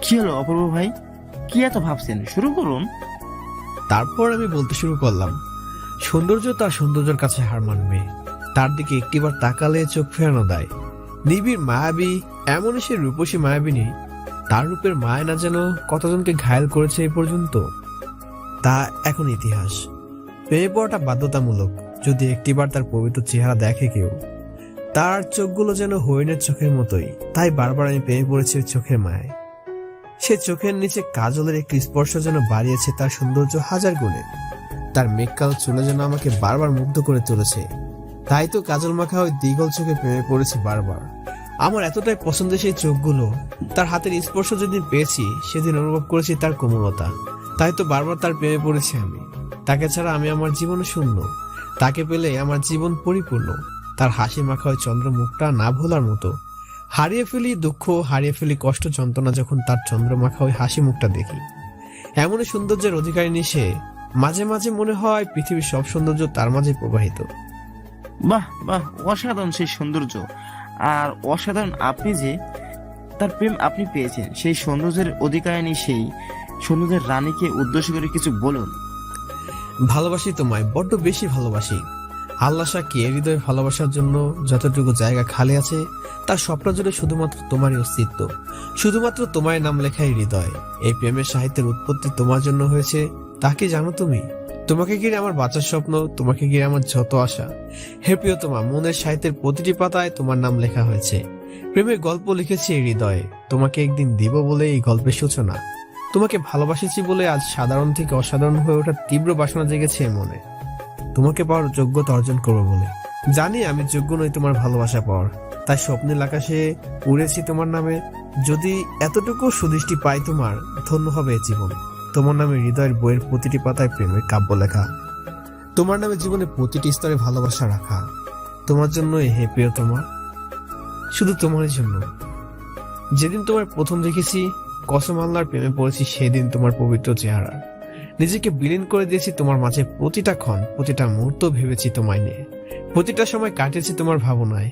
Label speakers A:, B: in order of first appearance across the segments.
A: কি হলো অপূর্ব ভাই, কি এত ভাবছেন? শুরু করুন।
B: তারপর আমি বলতে শুরু করলাম, সৌন্দর্য তার সৌন্দর্যের কাছে হার মানবে, তার দিকে একটিবার তাকালে চোখ ফেরানো দেয়। নিবিড় মায়াবী, এমনই সে রূপসী মায়াবিনী, তার রূপের মায়া না যেন কতজনকে ঘায়েল করেছে এ পর্যন্ত, তা এখন ইতিহাস। প্রেমে পড়াটা বাধ্যতামূলক যদি একটিবার তার পবিত্র চেহারা দেখে কেউ। তার চোখগুলো যেন হরিণের চোখের মতোই, তাই বারবার আমি প্রেমে পড়েছি ওই চোখের মায়ায়। সে চোখের নিচে কাজলের একটি স্পর্শ যেন বাড়িয়েছে তার সৌন্দর্য হাজার গুণে। তার মেঘকাল চুলে যেন আমাকে বারবার মুগ্ধ করে তুলেছে। তাই তো কাজল মাখা ওই দ্বিগল চোখে প্রেমে পড়েছি বারবার। আমার এতটাই পছন্দের সেই চোখগুলো, তার হাতের স্পর্শ যেদিন পেয়েছি সেদিন অনুভব করেছি তার কোমলতা। তাই তো বারবার তার প্রেমে পড়েছি আমি। তাকে ছাড়া আমি আমার জীবনে শূন্য, তাকে পেলে আমার জীবন পরিপূর্ণ। তার হাসি মাখা ওই চন্দ্র মুখটা না ভোলার মতো। হারিয়ে ফেলি দুঃখ, হারিয়ে ফেলি কষ্ট যন্ত্রণা যখন তার চন্দ্রমাখা ওই হাসি মুখটা দেখি। এমনই সৌন্দর্যের অধিকারিণী সে, মাঝে মাঝে মনে হয় পৃথিবীর সব সৌন্দর্য তার মাঝে প্রবাহিত।
A: বাহ বাহ, অসাধারণ সেই সৌন্দর্য। আর অসাধারণ আপনি যে তার প্রেম আপনি পেয়েছেন, সেই সৌন্দর্যের অধিকারিণী, সেই সৌন্দর্যের রানীকে উদ্দেশ্য করে কিছু বলুন।
B: ভালোবাসি তোমায়, বড্ড বেশি ভালোবাসি। আল্লাহ সাক্ষী, হৃদয়ে ভালোবাসার জন্য যতটুকু জায়গা খালি আছে তার সবটা জুড়ে শুধুমাত্র তোমারই অস্তিত্ব, শুধুমাত্র তোমার নাম লেখাই হৃদয়। এই প্রেমের সাহিত্যের উৎপত্তি তোমার জন্য হয়েছে, তা কি জানো তুমি? তোমাকে ঘিরে আমার বাঁচার স্বপ্ন, তোমাকে ঘিরে আমার যত আশা। হে প্রিয়তমা, মনের সাহিত্যের প্রতিটি পাতায় তোমার নাম লেখা হয়েছে। প্রেমের গল্প লিখেছি এই হৃদয়ে, তোমাকে একদিন দিব বলে এই গল্পের সূচনা। তোমাকে ভালোবাসেছি বলে আজ সাধারণ থেকে অসাধারণ হয়ে ওঠার তীব্র বাসনা জেগেছে মনে। তোমাকে পাওয়ার যোগ্যতা অর্জন করবো বলে জানি আমি যোগ্য নই তোমার ভালোবাসা পাওয়ার, তাই স্বপ্নের আকাশে উড়েছি তোমার নামে। যদি এতটুকু সুদৃষ্টি পাই তোমার, ধন্য হবে এ জীবন। তোমার নামে হৃদয়ের বইয়ের প্রতিটি পাতায় প্রেমের কাব্য লেখা, তোমার নামে জীবনে প্রতিটি স্তরে ভালোবাসা রাখা। তোমার জন্যই হে প্রিয়তমা, শুধু তোমার জন্য। যেদিন তোমার প্রথম দেখেছি, কসম আল্লাহর প্রেমে পড়েছি সেদিন তোমার পবিত্র চেহারা। নিজেকে বিলীন করে দিয়েছি তোমার মাঝে, প্রতিটা ক্ষণ প্রতিটা মুহূর্ত ভেবেছি তোমায় নিয়ে। প্রতিটা সময় কাটিয়েছি তোমার ভাবনায়,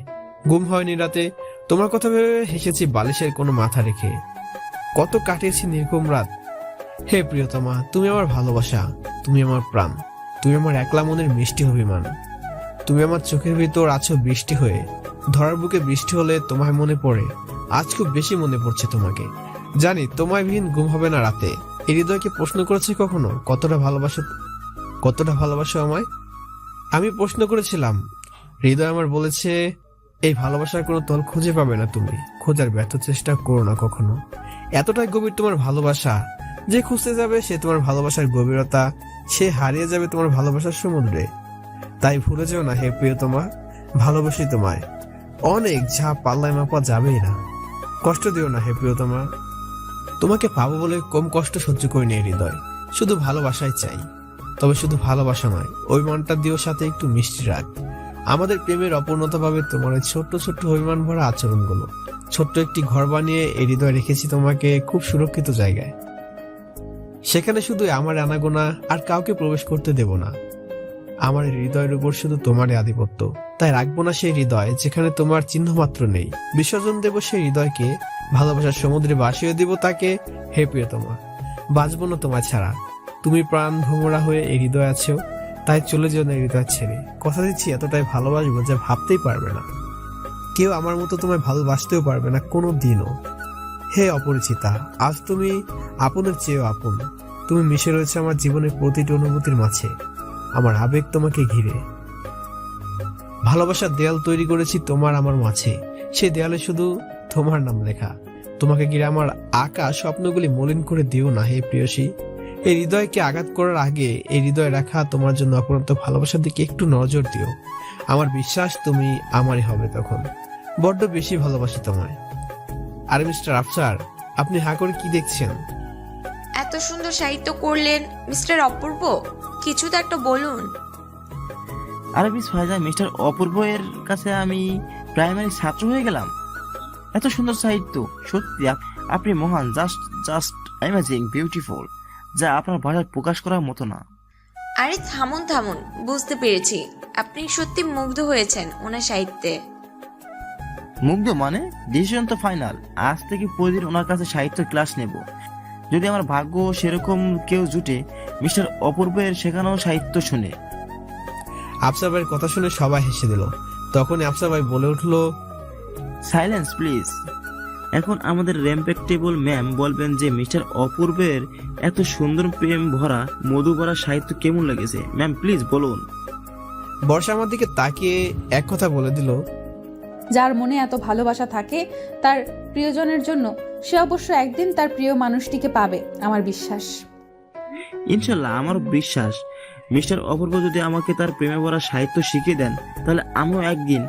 B: ঘুম হয়নি রাতে তোমার কথা ভেবে হেসেছি বালিশের কোনো মাথা রেখে। কত কাটিয়েছি নির্ঘুম রাত। হে প্রিয়তমা, তুমি আমার ভালোবাসা, তুমি আমার প্রাণ, তুমি আমার একলা মনের মিষ্টি অভিমান। তুমি আমার চোখের ভিতর আছো বৃষ্টি হয়ে, ধরার বুকে বৃষ্টি হলে তোমায় মনে পড়ে। আজ খুব বেশি মনে পড়ছে তোমাকে। জানি তোমায় বিহীন ঘুম হবে না রাতে। এই হৃদয়কে প্রশ্ন করেছি কখনো কতটা ভালোবাসো আমায়? আমি প্রশ্ন করেছিলাম, হৃদয় আমার বলেছে, এই ভালোবাসার কোনো তল খুঁজে পাবে না তুমি, খোঁজার ব্যর্থ চেষ্টা করো না কখনো। এতটাই গভীর তোমার ভালোবাসা, যে খুঁজতে যাবে সে তোমার ভালোবাসার গভীরতা, সে হারিয়ে যাবে তোমার ভালোবাসার সমুদ্রে। তাই ভুলে যেও না হে প্রিয়তমা, ভালোবাসি তোমায় অনেক, যা পাল্লায় মাপা যাবেই না। কষ্ট দিও না হে প্রিয়তমা, তোমাকে পাবো বলে কম কষ্ট সহ্য করিনি হৃদয়, শুধু ভালোবাসাই চাই। তবে শুধু ভালোবাসা নয়, ওই মনটা দিও সাথে একটু মিষ্টি রাখ। আমাদের প্রেমের অপূর্ণতা পাবে তোমার ওই ছোট্ট ছোট্ট অভিমান ভরা আচরণগুলো। ছোট্ট একটি ঘর বানিয়ে এই হৃদয় রেখেছি তোমাকে খুব সুরক্ষিত জায়গায়। সেখানে শুধু আমার আনাগোনা, আর কাউকে প্রবেশ করতে দেব না। আমার হৃদয়ের উপর শুধু তোমারই আধিপত্য। তাই রাখবো না সেই হৃদয় যেখানে তোমার চিহ্ন মাত্র নেই। বিসর্জন দেব সেই হৃদয়কে, ভালোবাসার সমুদ্রে ভাসিয়ে দিব তাকে। হে প্রিয়তমা, বাঁচবো না তোমায় ছাড়া। তুমি প্রাণ ভ্রমরা হয়ে এই হৃদয় আছো, তাই চলে যেও না হৃদয় ছেড়ে। কথা দিচ্ছি এতটাই ভালোবাসবো যা ভাবতেই পারবে না। কেউ আমার মতো তোমায় ভালোবাসতেও পারবে না কোনো দিনও। হে অপরিচিতা, আজ তুমি আপনের চেয়েও আপন। তুমি মিশে রয়েছে আমার জীবনের প্রতিটি অনুভূতির মাঝে। আমার আবেগ তোমাকে ঘিরে, ভালোবাসার দেয়াল তৈরি করেছি তোমার আমার মাঝে। সেই দেয়ালে শুধু তোমার নাম লেখা। তোমাকে ঘিরে আমার আঁকা স্বপ্নগুলি মলিন করে দিও না হে প্রিয়সী। এই হৃদয়কে আঘাত করার আগে এই হৃদয় রাখা তোমার জন্য অপরন্ত ভালোবাসার দিকে একটু নজর দিও। আমার বিশ্বাস তুমি আমারই হবে তখন। বড্ড বেশি ভালোবাসি তোমায়। আরে মিস্টার আফসার, আপনি হা করে কি দেখছেন?
C: এত সুন্দর সাহিত্য করলেন মিস্টার অপূর্ব, কিছু তো একটা বলুন।
A: আরে মিস ফায়জা, মিস্টার অপূর্ব এর কাছে আমি প্রাইমারি ছাত্র হয়ে গেলাম। এত সুন্দর সাহিত্য, সত্যি আপনি মহান, জাস্ট জাস্ট অ্যামেজিং, বিউটিফুল, যা আপনার ভাষায় প্রকাশ করার মতো না।
C: আরে থামুন থামুন, বুঝতে পেরেছি আপনি সত্যি মুগ্ধ হয়েছেন ওনার সাহিত্যে।
A: মুগ্ধ মানে ডিসিশন তো ফাইনাল। আজ থেকে প্রতিদিন ওনার কাছে সাহিত্য ক্লাস নেব। যদি আমার ভাগ্য সেরকম কেউ জুটে, মিস্টার অপূর্বের শেখানো সাহিত্য শুনে।
B: আফসার ভাইয়ের কথা শুনে সবাই হেসে দিল। তখনই আফসার ভাই বলে উঠলো,
A: সাইলেন্স প্লিজ। এখন আমাদের রেসপেক্টেবল ম্যাম বলবেন যে মিস্টার অপূর্বের এত সুন্দর প্রেম ভরা মধু ভরা সাহিত্য কেমন লেগেছে। ম্যাম প্লিজ বলুন।
B: বর্ষা আমার দিকে তাকিয়ে এক কথা বলে দিল,
D: যার মনে এত ভালোবাসা থাকে তার প্রিয়জনের জন্য, সে অবশ্য একদিন তার প্রিয় মানুষটিকে পাবে, আমার বিশ্বাস।
A: ইনশাল্লাহ, আমার বিশ্বাস মিস্টার অপূর্ব যদি আমাকে তার প্রেমে ভরা সাহিত্য শিখিয়ে দেন, তাহলে আমিও একদিন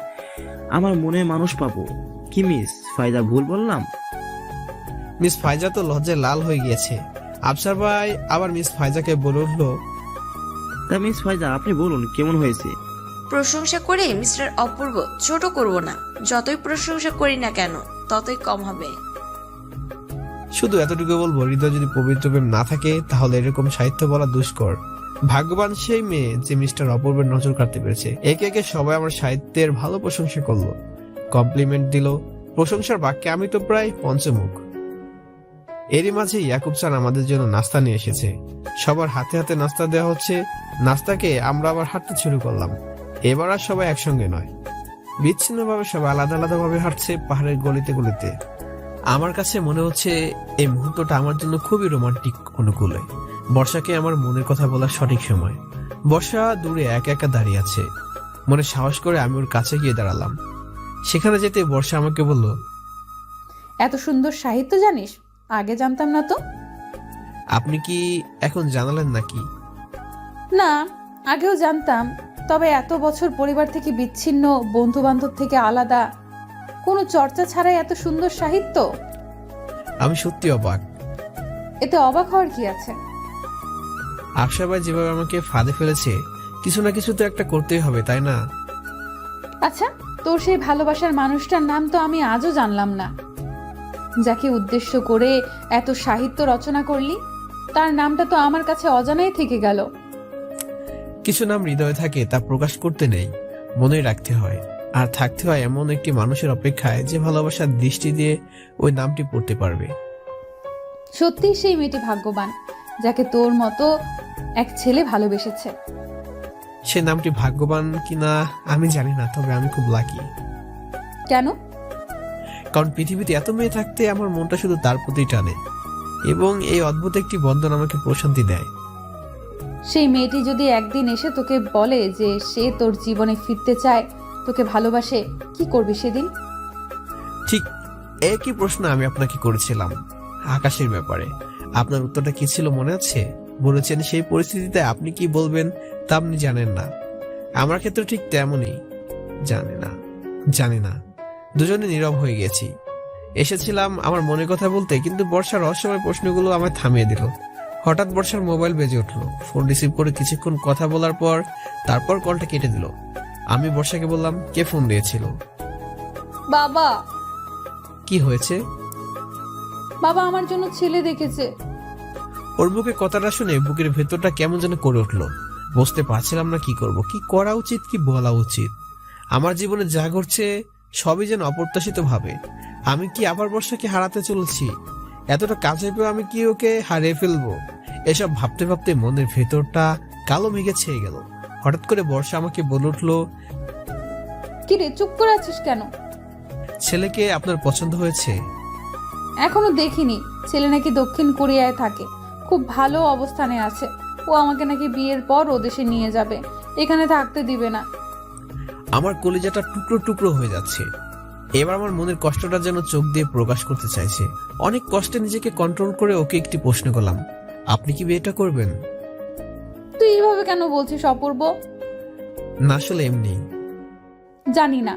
A: আমার মনে মানুষ পাবো। কি মিস ফায়দা ভুল বললাম?
B: মিস ফাইজা তো লজ্জায় লাল হয়ে গিয়েছে। আফসার ভাই আবার মিস ফাইজাকে বলে উঠলো,
A: তা মিস ফায়দা আপনি বলুন কেমন হয়েছে?
C: প্রশংসা করে মিস্টার অপূর্ব ছোট করব না। যতই প্রশংসা করি না কেন ততই কম হবে।
B: শুধু এতটুকু বলবো, হৃদয় যদি পবিত্র প্রেম না থাকে তাহলে এরকম সাহিত্য বলা দুষ্কর। ভাগ্যবান সেই মেয়ে যে মিস্টার অপূর্বের নজর কাটতে পেরেছে। একে একে সবাই আমার সাহিত্যের ভালো প্রশংসা করলো, কমপ্লিমেন্ট দিল। প্রশংসার বাক্যে আমি তো প্রায় পঞ্চমুখ। এরই মাঝে ইয়াকুব স্যার আমাদের জন্য নাস্তা নিয়ে এসেছে। সবার হাতে হাতে নাস্তা দেওয়া হচ্ছে। নাস্তাকে আমরা আবার হাঁটতে শুরু করলাম। এবার আর সবাই একসঙ্গে নয়, বিচ্ছিন্নভাবে সবাই আলাদা আলাদা ভাবে হাঁটছে পাহাড়ের গলিতে গলিতে। আমার কাছে মনে হচ্ছে এই মুহূর্তটা আমার জন্য খুবই রোমান্টিক অনুকূলে। বর্ষাকে আমার মনের কথা বলার সঠিক সময়। বর্ষা দূরে একা একা দাঁড়িয়ে আছে। মনে সাহস করে আমি ওর কাছে গিয়ে দাঁড়ালাম। সেখানে যেতে বর্ষা আমাকে বলল,
D: এত সুন্দর সাহিত্য জানিস? আগে জানতাম না তো।
B: আপনি কি এখন জানালেন নাকি?
D: না, আগেও জানতাম, তবে এত বছর পরিবার থেকে বিচ্ছিন্ন, বন্ধু বান্ধব থেকে আলাদা, কোনো চর্চা ছাড়াই এত সুন্দর সাহিত্য।
B: আমি সত্যি অবাক।
D: এতে অবাক হওয়ার কি আছে?
B: আফসার ভাই যেভাবে আমাকে ফাঁদে ফেলেছে, কিছু না কিছু তো একটা করতেই হবে, তাই না?
D: আচ্ছা, তোর সেই ভালোবাসার মানুষটার নাম তো আমি আজও জানলাম না। যাকে উদ্দেশ্য করে এত সাহিত্য রচনা করলি, তার নামটা তো আমার কাছে অজানাই থেকে গেল।
B: কিছু নাম হৃদয়ে থাকে, তা প্রকাশ করতে নেই, মনে রাখতে হয়। আর থাকতে হয় এমন একটি মানুষের অপেক্ষায় যে ভালোবাসার দৃষ্টি দিয়ে ওই নামটি পড়তে পারবে।
D: সত্যিই সেই মেয়েটি ভাগ্যবান, যাকে তোর মতো এক ছেলে ভালোবেসেছে।
B: সে নামটি ভাগ্যবান কিনা আমি জানি না, তবে আমি খুব লাকি।
D: কেন?
B: কারণ পৃথিবীতে এত মেয়ে থাকতে আমার মনটা শুধু তার প্রতি টানে, এবং এই অদ্ভুত একটি বন্ধন আমাকে প্রশান্তি দেয়।
D: সেই মেয়েটি যদি একদিন এসে তোকে বলে যে সে তোর জীবনে ফিরতে চায়, তোকে ভালোবাসে, কি করবি সেদিন?
B: ঠিক একই প্রশ্ন আমি আপনাকে করেছিলাম আকাশের ব্যাপারে। আপনার উত্তরটা কি ছিল মনে আছে? বলেছেন সেই পরিস্থিতিতে আপনি কি বলবেন তা আপনি জানেন না। আমার ক্ষেত্রে ঠিক তেমনই। জানি না। দুজনে নীরব হয়ে গেছি। এসেছিলাম আমার মনের কথা বলতে, কিন্তু বর্ষার রহস্যময় প্রশ্নগুলো আমায় থামিয়ে দিল। হঠাৎ বর্ষার মোবাইল বেজে উঠলো। ফোন রিসিভ করে কিছুক্ষণ কথা বলার পর তারপর কলটা কেটে দিল। আমি বর্ষাকে বললাম, কে ফোন দিয়েছিল?
D: বাবা।
B: কি হয়েছে?
D: বাবা আমার জন্য ছেলে দেখেছে।
B: ওর মুখে কথাটা শুনে বুকের ভেতরটা কেমন যেন করে উঠলো। বুঝতে পারছিলাম না কি করব, কি করা উচিত, কি বলা উচিত। আমার জীবনে যা ঘটছে সবই যেন অপ্রত্যাশিত ভাবে। আমি কি আবার বর্ষাকে হারাতে চলেছি? এতটা কাছে পেয়ে আমি কি ওকে হারিয়ে ফেলবো? এসব ভাবতে ভাবতে মনের ভেতরটা কালো মেঘে ছেয়ে গেল। হঠাৎ করে বর্ষা আমাকে বলে উঠলো,
D: কি রে, চুপ করে আছিস কেন?
B: ছেলেকে আপনার পছন্দ হয়েছে?
D: এখনো দেখিনি। ছেলে নাকি দক্ষিণ কোরিয়ায় থাকে, খুব ভালো অবস্থানে আছে। ও আমাকে নাকি বিয়ের পর ও দেশে নিয়ে যাবে, এখানে থাকতে দিবে না।
B: আমার কলিজাটা টুকরো টুকরো হয়ে যাচ্ছে। এবার আমার মনের কষ্টটা যেন চোখ দিয়ে প্রকাশ করতে চাইছে। অনেক কষ্টে নিজেকে কন্ট্রোল করে ওকে একটি প্রশ্ন করলাম, আপনি কি বিয়েটা করবেন?
D: তুই এইভাবে কেন বলছিস অপূর্ব?
B: না, আসলে এমনি।
D: জানি না,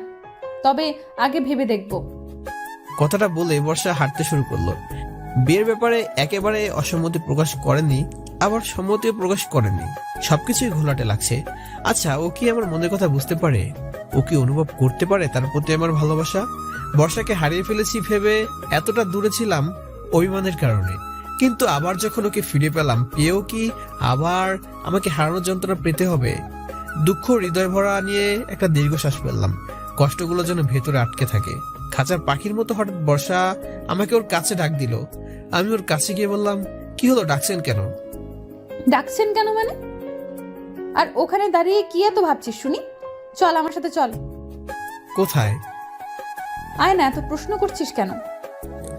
D: তবে আগে ভেবে দেখব।
B: কথাটা বলে বর্ষা হাঁটতে শুরু করলো। বিয়ের ব্যাপারে একেবারে অসম্মতি প্রকাশ করেনি, আবার সম্মতিও প্রকাশ করেনি। সবকিছুই ঘোলাটে লাগছে। আচ্ছা, ও কি আমার মনের কথা বুঝতে পারে? ও কি অনুভব করতে পারে তার প্রতি আমার ভালোবাসা? বর্ষাকে হারিয়ে ফেলেছি ভেবে এতটা দূরে ছিলাম অভিমানের কারণে, কিন্তু আবার যখন ওকে ফিরে পেলাম, পেয়েও কি আবার আমাকে হারানোর যন্ত্রণা পেতে হবে? দুঃখ হৃদয় ভরা নিয়ে একটা দীর্ঘশ্বাস ফেললাম। কষ্টগুলো যেন ভেতরে আটকে থাকে। খাঁচার পাখির মতো হঠাৎ বর্ষা আমাকে ওর কাছে ডাক দিল। আমি ওর কাছে গিয়ে বললাম, কি হলো, ডাকছেন কেন?
D: ডাকছেন কেন মানে? আর ওখানে দাঁড়িয়ে কি এত ভাবছিস শুনি? চল আমার সাথে চল।
B: কোথায়?
D: আয় না, এত প্রশ্ন করছিস কেন?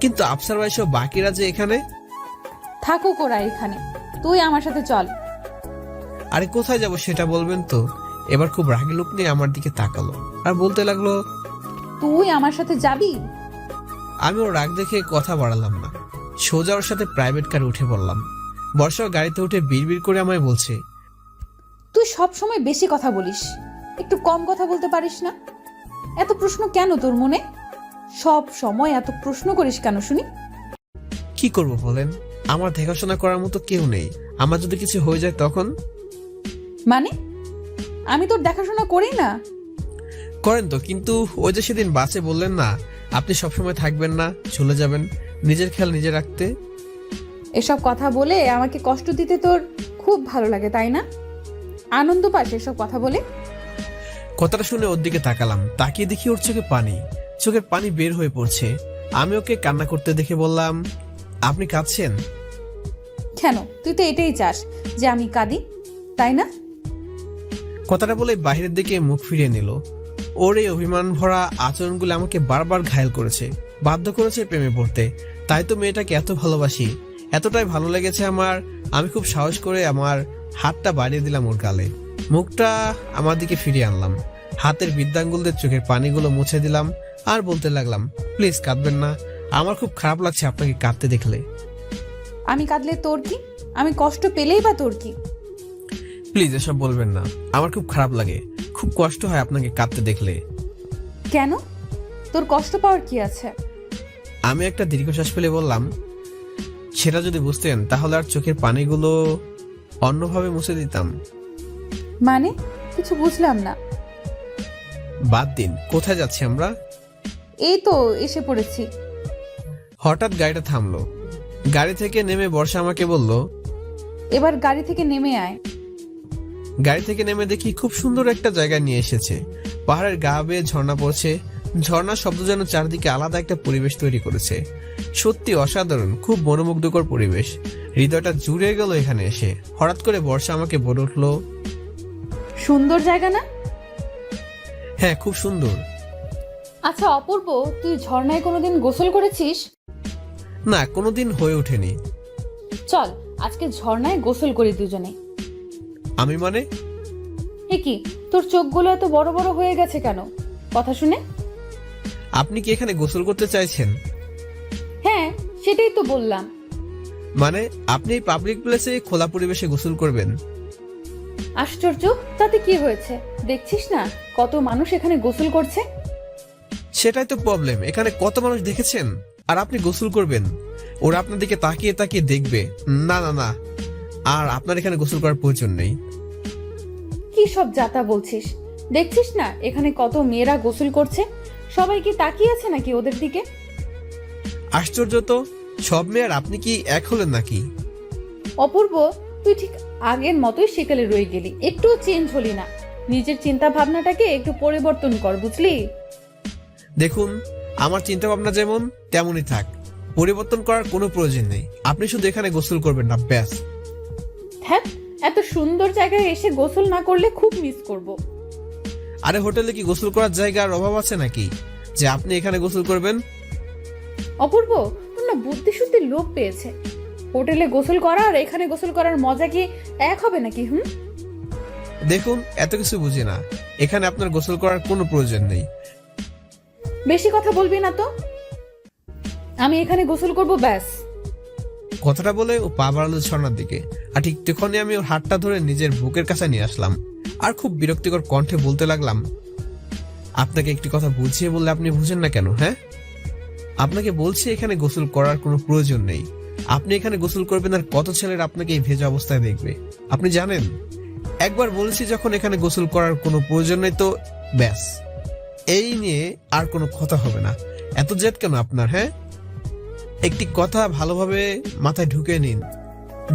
B: কিন্তু আফসার ভাই সব বাকিরা যে এখানে।
D: থাকুক ওরা এখানে, তুই আমার সাথে চল।
B: আরে কোথায় যাব সেটা বলবেন তো। এবার খুব রাগি লোক নিয়ে আমার দিকে তাকালো আর বলতে লাগলো,
D: তুই আমার সাথে যাবি?
B: আমি ওর রাগ দেখে কথা বাড়ালাম না, সোজা ওর সাথে প্রাইভেট কারে উঠে পড়লাম। বর্ষা গাড়িতে উঠে বিড়বিড় করে আমায় বলছে,
D: তুই সব সময় বেশি কথা বলিস, একটু কম কথা বলতে পারিস না? এত প্রশ্ন কেন তোর মনে? সব সময় এত প্রশ্ন করিস কেন শুনি?
B: কি করব বলেন, আমার দেখাশোনা করার মতো কেউ নেই। আমার যদি কিছু হয়ে যায় তখন?
D: মানে আমি তোর দেখাশোনা করি না?
B: করেন তো, কিন্তু ওই যে সেদিন বাসে বললেন না আপনি সবসময় থাকবেন না, চলে যাবেন, নিজের খেয়াল নিজে রাখতে।
D: এসব কথা বলে আমাকে কষ্ট দিতে তোর খুব ভালো লাগে তাই না? আনন্দ পাস এসব কথা বলে?
B: কথাটা শুনে ওর দিকে তাকালাম, তাকিয়ে দেখি ওর চোখে পানি, চোখের পানি বের হয়ে পড়ছে। আমি ওকে কান্না করতে দেখে বললাম, আপনি কাঁদছেন
D: কেন? তুই তো এটাই চাস যে আমি কাঁদি, তাই না?
B: কথাটা বলে বাইরের দিকে মুখ ফিরিয়ে নিল। ওর এই অভিমান ভরা আচরণগুলো আমাকে বারবার ঘায়েল করেছে, বাধ্য করেছে প্রেমে পড়তে। তাই তো মেয়েটাকে এত ভালোবাসি, এতটাই ভালো লেগেছে আমার। আমি খুব সাহস করে আমার হাতটা বাড়িয়ে দিলাম ওর গালে, মুখটা আমার দিকে ফিরিয়ে আনলাম, হাতের বৃদ্ধাঙ্গুলদের চোখের পানিগুলো মুছে দিলাম আর বলতে লাগলাম, প্লিজ কাঁদবেন না, আমার খুব খারাপ লাগছে আপনাকে কাঁদতে দেখলে।
D: আমি কাঁদলে তোর কি? আমি কষ্ট পেলেই বা তোর কি?
B: প্লিজ এসব বলবেন না, আমার খুব খারাপ লাগে, খুব কষ্ট হয় আপনাকে কাঁদতে দেখলে।
D: কেন? তোর কষ্ট পাওয়ার কি আছে?
B: আমি একটা দীর্ঘশ্বাস ফেলে বললাম, সেটা যদি বুঝতেন তাহলে আর চোখের পানিগুলো অন্যভাবে মুছে দিতাম।
D: মানে কিছু বুঝলাম না।
B: বাদ দিন, কোথায় যাচ্ছি আমরা?
D: এই তো এসে পড়েছি।
B: হঠাৎ গাড়িটা থামলো। গাড়ি থেকে নেমে বর্ষা আমাকে বলল,
D: এবার গাড়ি থেকে নেমে আয়।
B: গাড়ি থেকে নেমে দেখি খুব সুন্দর একটা জায়গা নিয়ে এসেছে। পাহাড়ের গা বেয়ে ঝর্ণা পড়ছে, ঝর্ণার শব্দ যেন চারদিকে আলাদা একটা পরিবেশ তৈরি করেছে। সত্যি অসাধারণ, খুব মনোমুগ্ধকর পরিবেশ। হৃদয়টা জুড়ে গেল এখানে এসে। হঠাৎ করে বর্ষা আমাকে বলে উঠলো,
D: সুন্দর জায়গা না?
B: হ্যাঁ খুব সুন্দর।
D: আচ্ছা অপূর্ব, তুই ঝর্ণায় কোনোদিন গোসল করেছিস?
B: না, কোনোদিন হয়ে ওঠেনি।
D: চল আজকে ঝর্ণায় গোসল করি দুজনে।
B: আমি মানে?
D: এ কি, তোর চোখগুলো এত বড় বড় হয়ে গেছে কেন? কথা শুনে।
B: আপনি কি এখানে গোসল করতে চাইছেন?
D: হ্যাঁ সেটাই তো বললাম।
B: মানে আপনি এই পাবলিক প্লেসে খোলা পরিবেশে গোসল করবেন?
D: আশ্চর্য, তাতে কি হয়েছে? দেখছিস না কত মানুষ এখানে গোসল করছে?
B: সেটাই তো প্রবলেম, এখানে কত মানুষ দেখেছেন আর আপনি গোসল করবেন? ওরা আপনার দিকে তাকিয়ে তাকিয়ে দেখবে। না না না, আর আপনার এখানে গোসল করার প্রয়োজন নেই।
D: কি সব যাতা বলছিস? দেখছিস না এখানে কত মেয়েরা গোসল করছে? সবাই কি তাকিয়ে আছে নাকি ওদের দিকে?
B: আশ্চর্য তো, সব মেয়ে আর আপনি কি এক হলেন নাকি?
D: অপূর্ব, তুই ঠিক আগের মতোই সেকালে রয়ে গেলি, একটু চেঞ্জ হলি না। নিজের চিন্তা ভাবনাটাকে একটু পরিবর্তন কর, বুঝলি?
B: দেখুন, আমার চিন্তা ভাবনা যেমন তেমনই থাক, পরিবর্তন করার কোনো প্রয়োজন নেই। আপনি শুধু এখানে গোসল করবেন না, ব্যাস।
D: হ্যাঁ, এত সুন্দর জায়গায় এসে গোসল না করলে খুব মিস করব।
B: আরে হোটেলে কি গোসল করার জায়গার অভাব আছে নাকি যে আপনি এখানে গোসল করবেন?
D: অপূর্ব, তোর না বুদ্ধি শুদ্ধি লোপ পেয়েছে। হোটেলে গোসল করা আর এখানে গোসল করার মজা কি এক হবে নাকি?
B: দেখুন, এত কিছু বুঝি না, এখানে আপনার গোসল করার কোনো প্রয়োজন নেই।
D: বেশি কথা বলবি না তো। আমি এখানে গোসল করব, ব্যাস।
B: কথাটা বলে ও পা বাড়ালো ঝর্ণার দিকে, আর ঠিক তখনই আমি ওর হাতটা ধরে নিজের বুকের কাছে নিয়ে আসলাম আর খুব বিরক্তিকর কণ্ঠে বলতে লাগলাম, আপনাকে একটি কথা বুঝিয়ে বললে আপনি বুঝেন না কেন? হ্যাঁ, আপনাকে বলছি এখানে গোসল করার কোনো প্রয়োজন নেই। আপনি এখানে গোসল করবেন আর কত ছেলের আপনাকে এই ভেজা অবস্থায় দেখবে আপনি জানেন? একবার বলেছি যখন এখানে গোসল করার কোনো প্রয়োজন নেই, তো ব্যাস, এই নিয়ে আর কোনো কথা হবে না। এত জেদ কেন আপনার? হ্যাঁ, একটি কথা ভালোভাবে মাথায় ঢুকে নিন,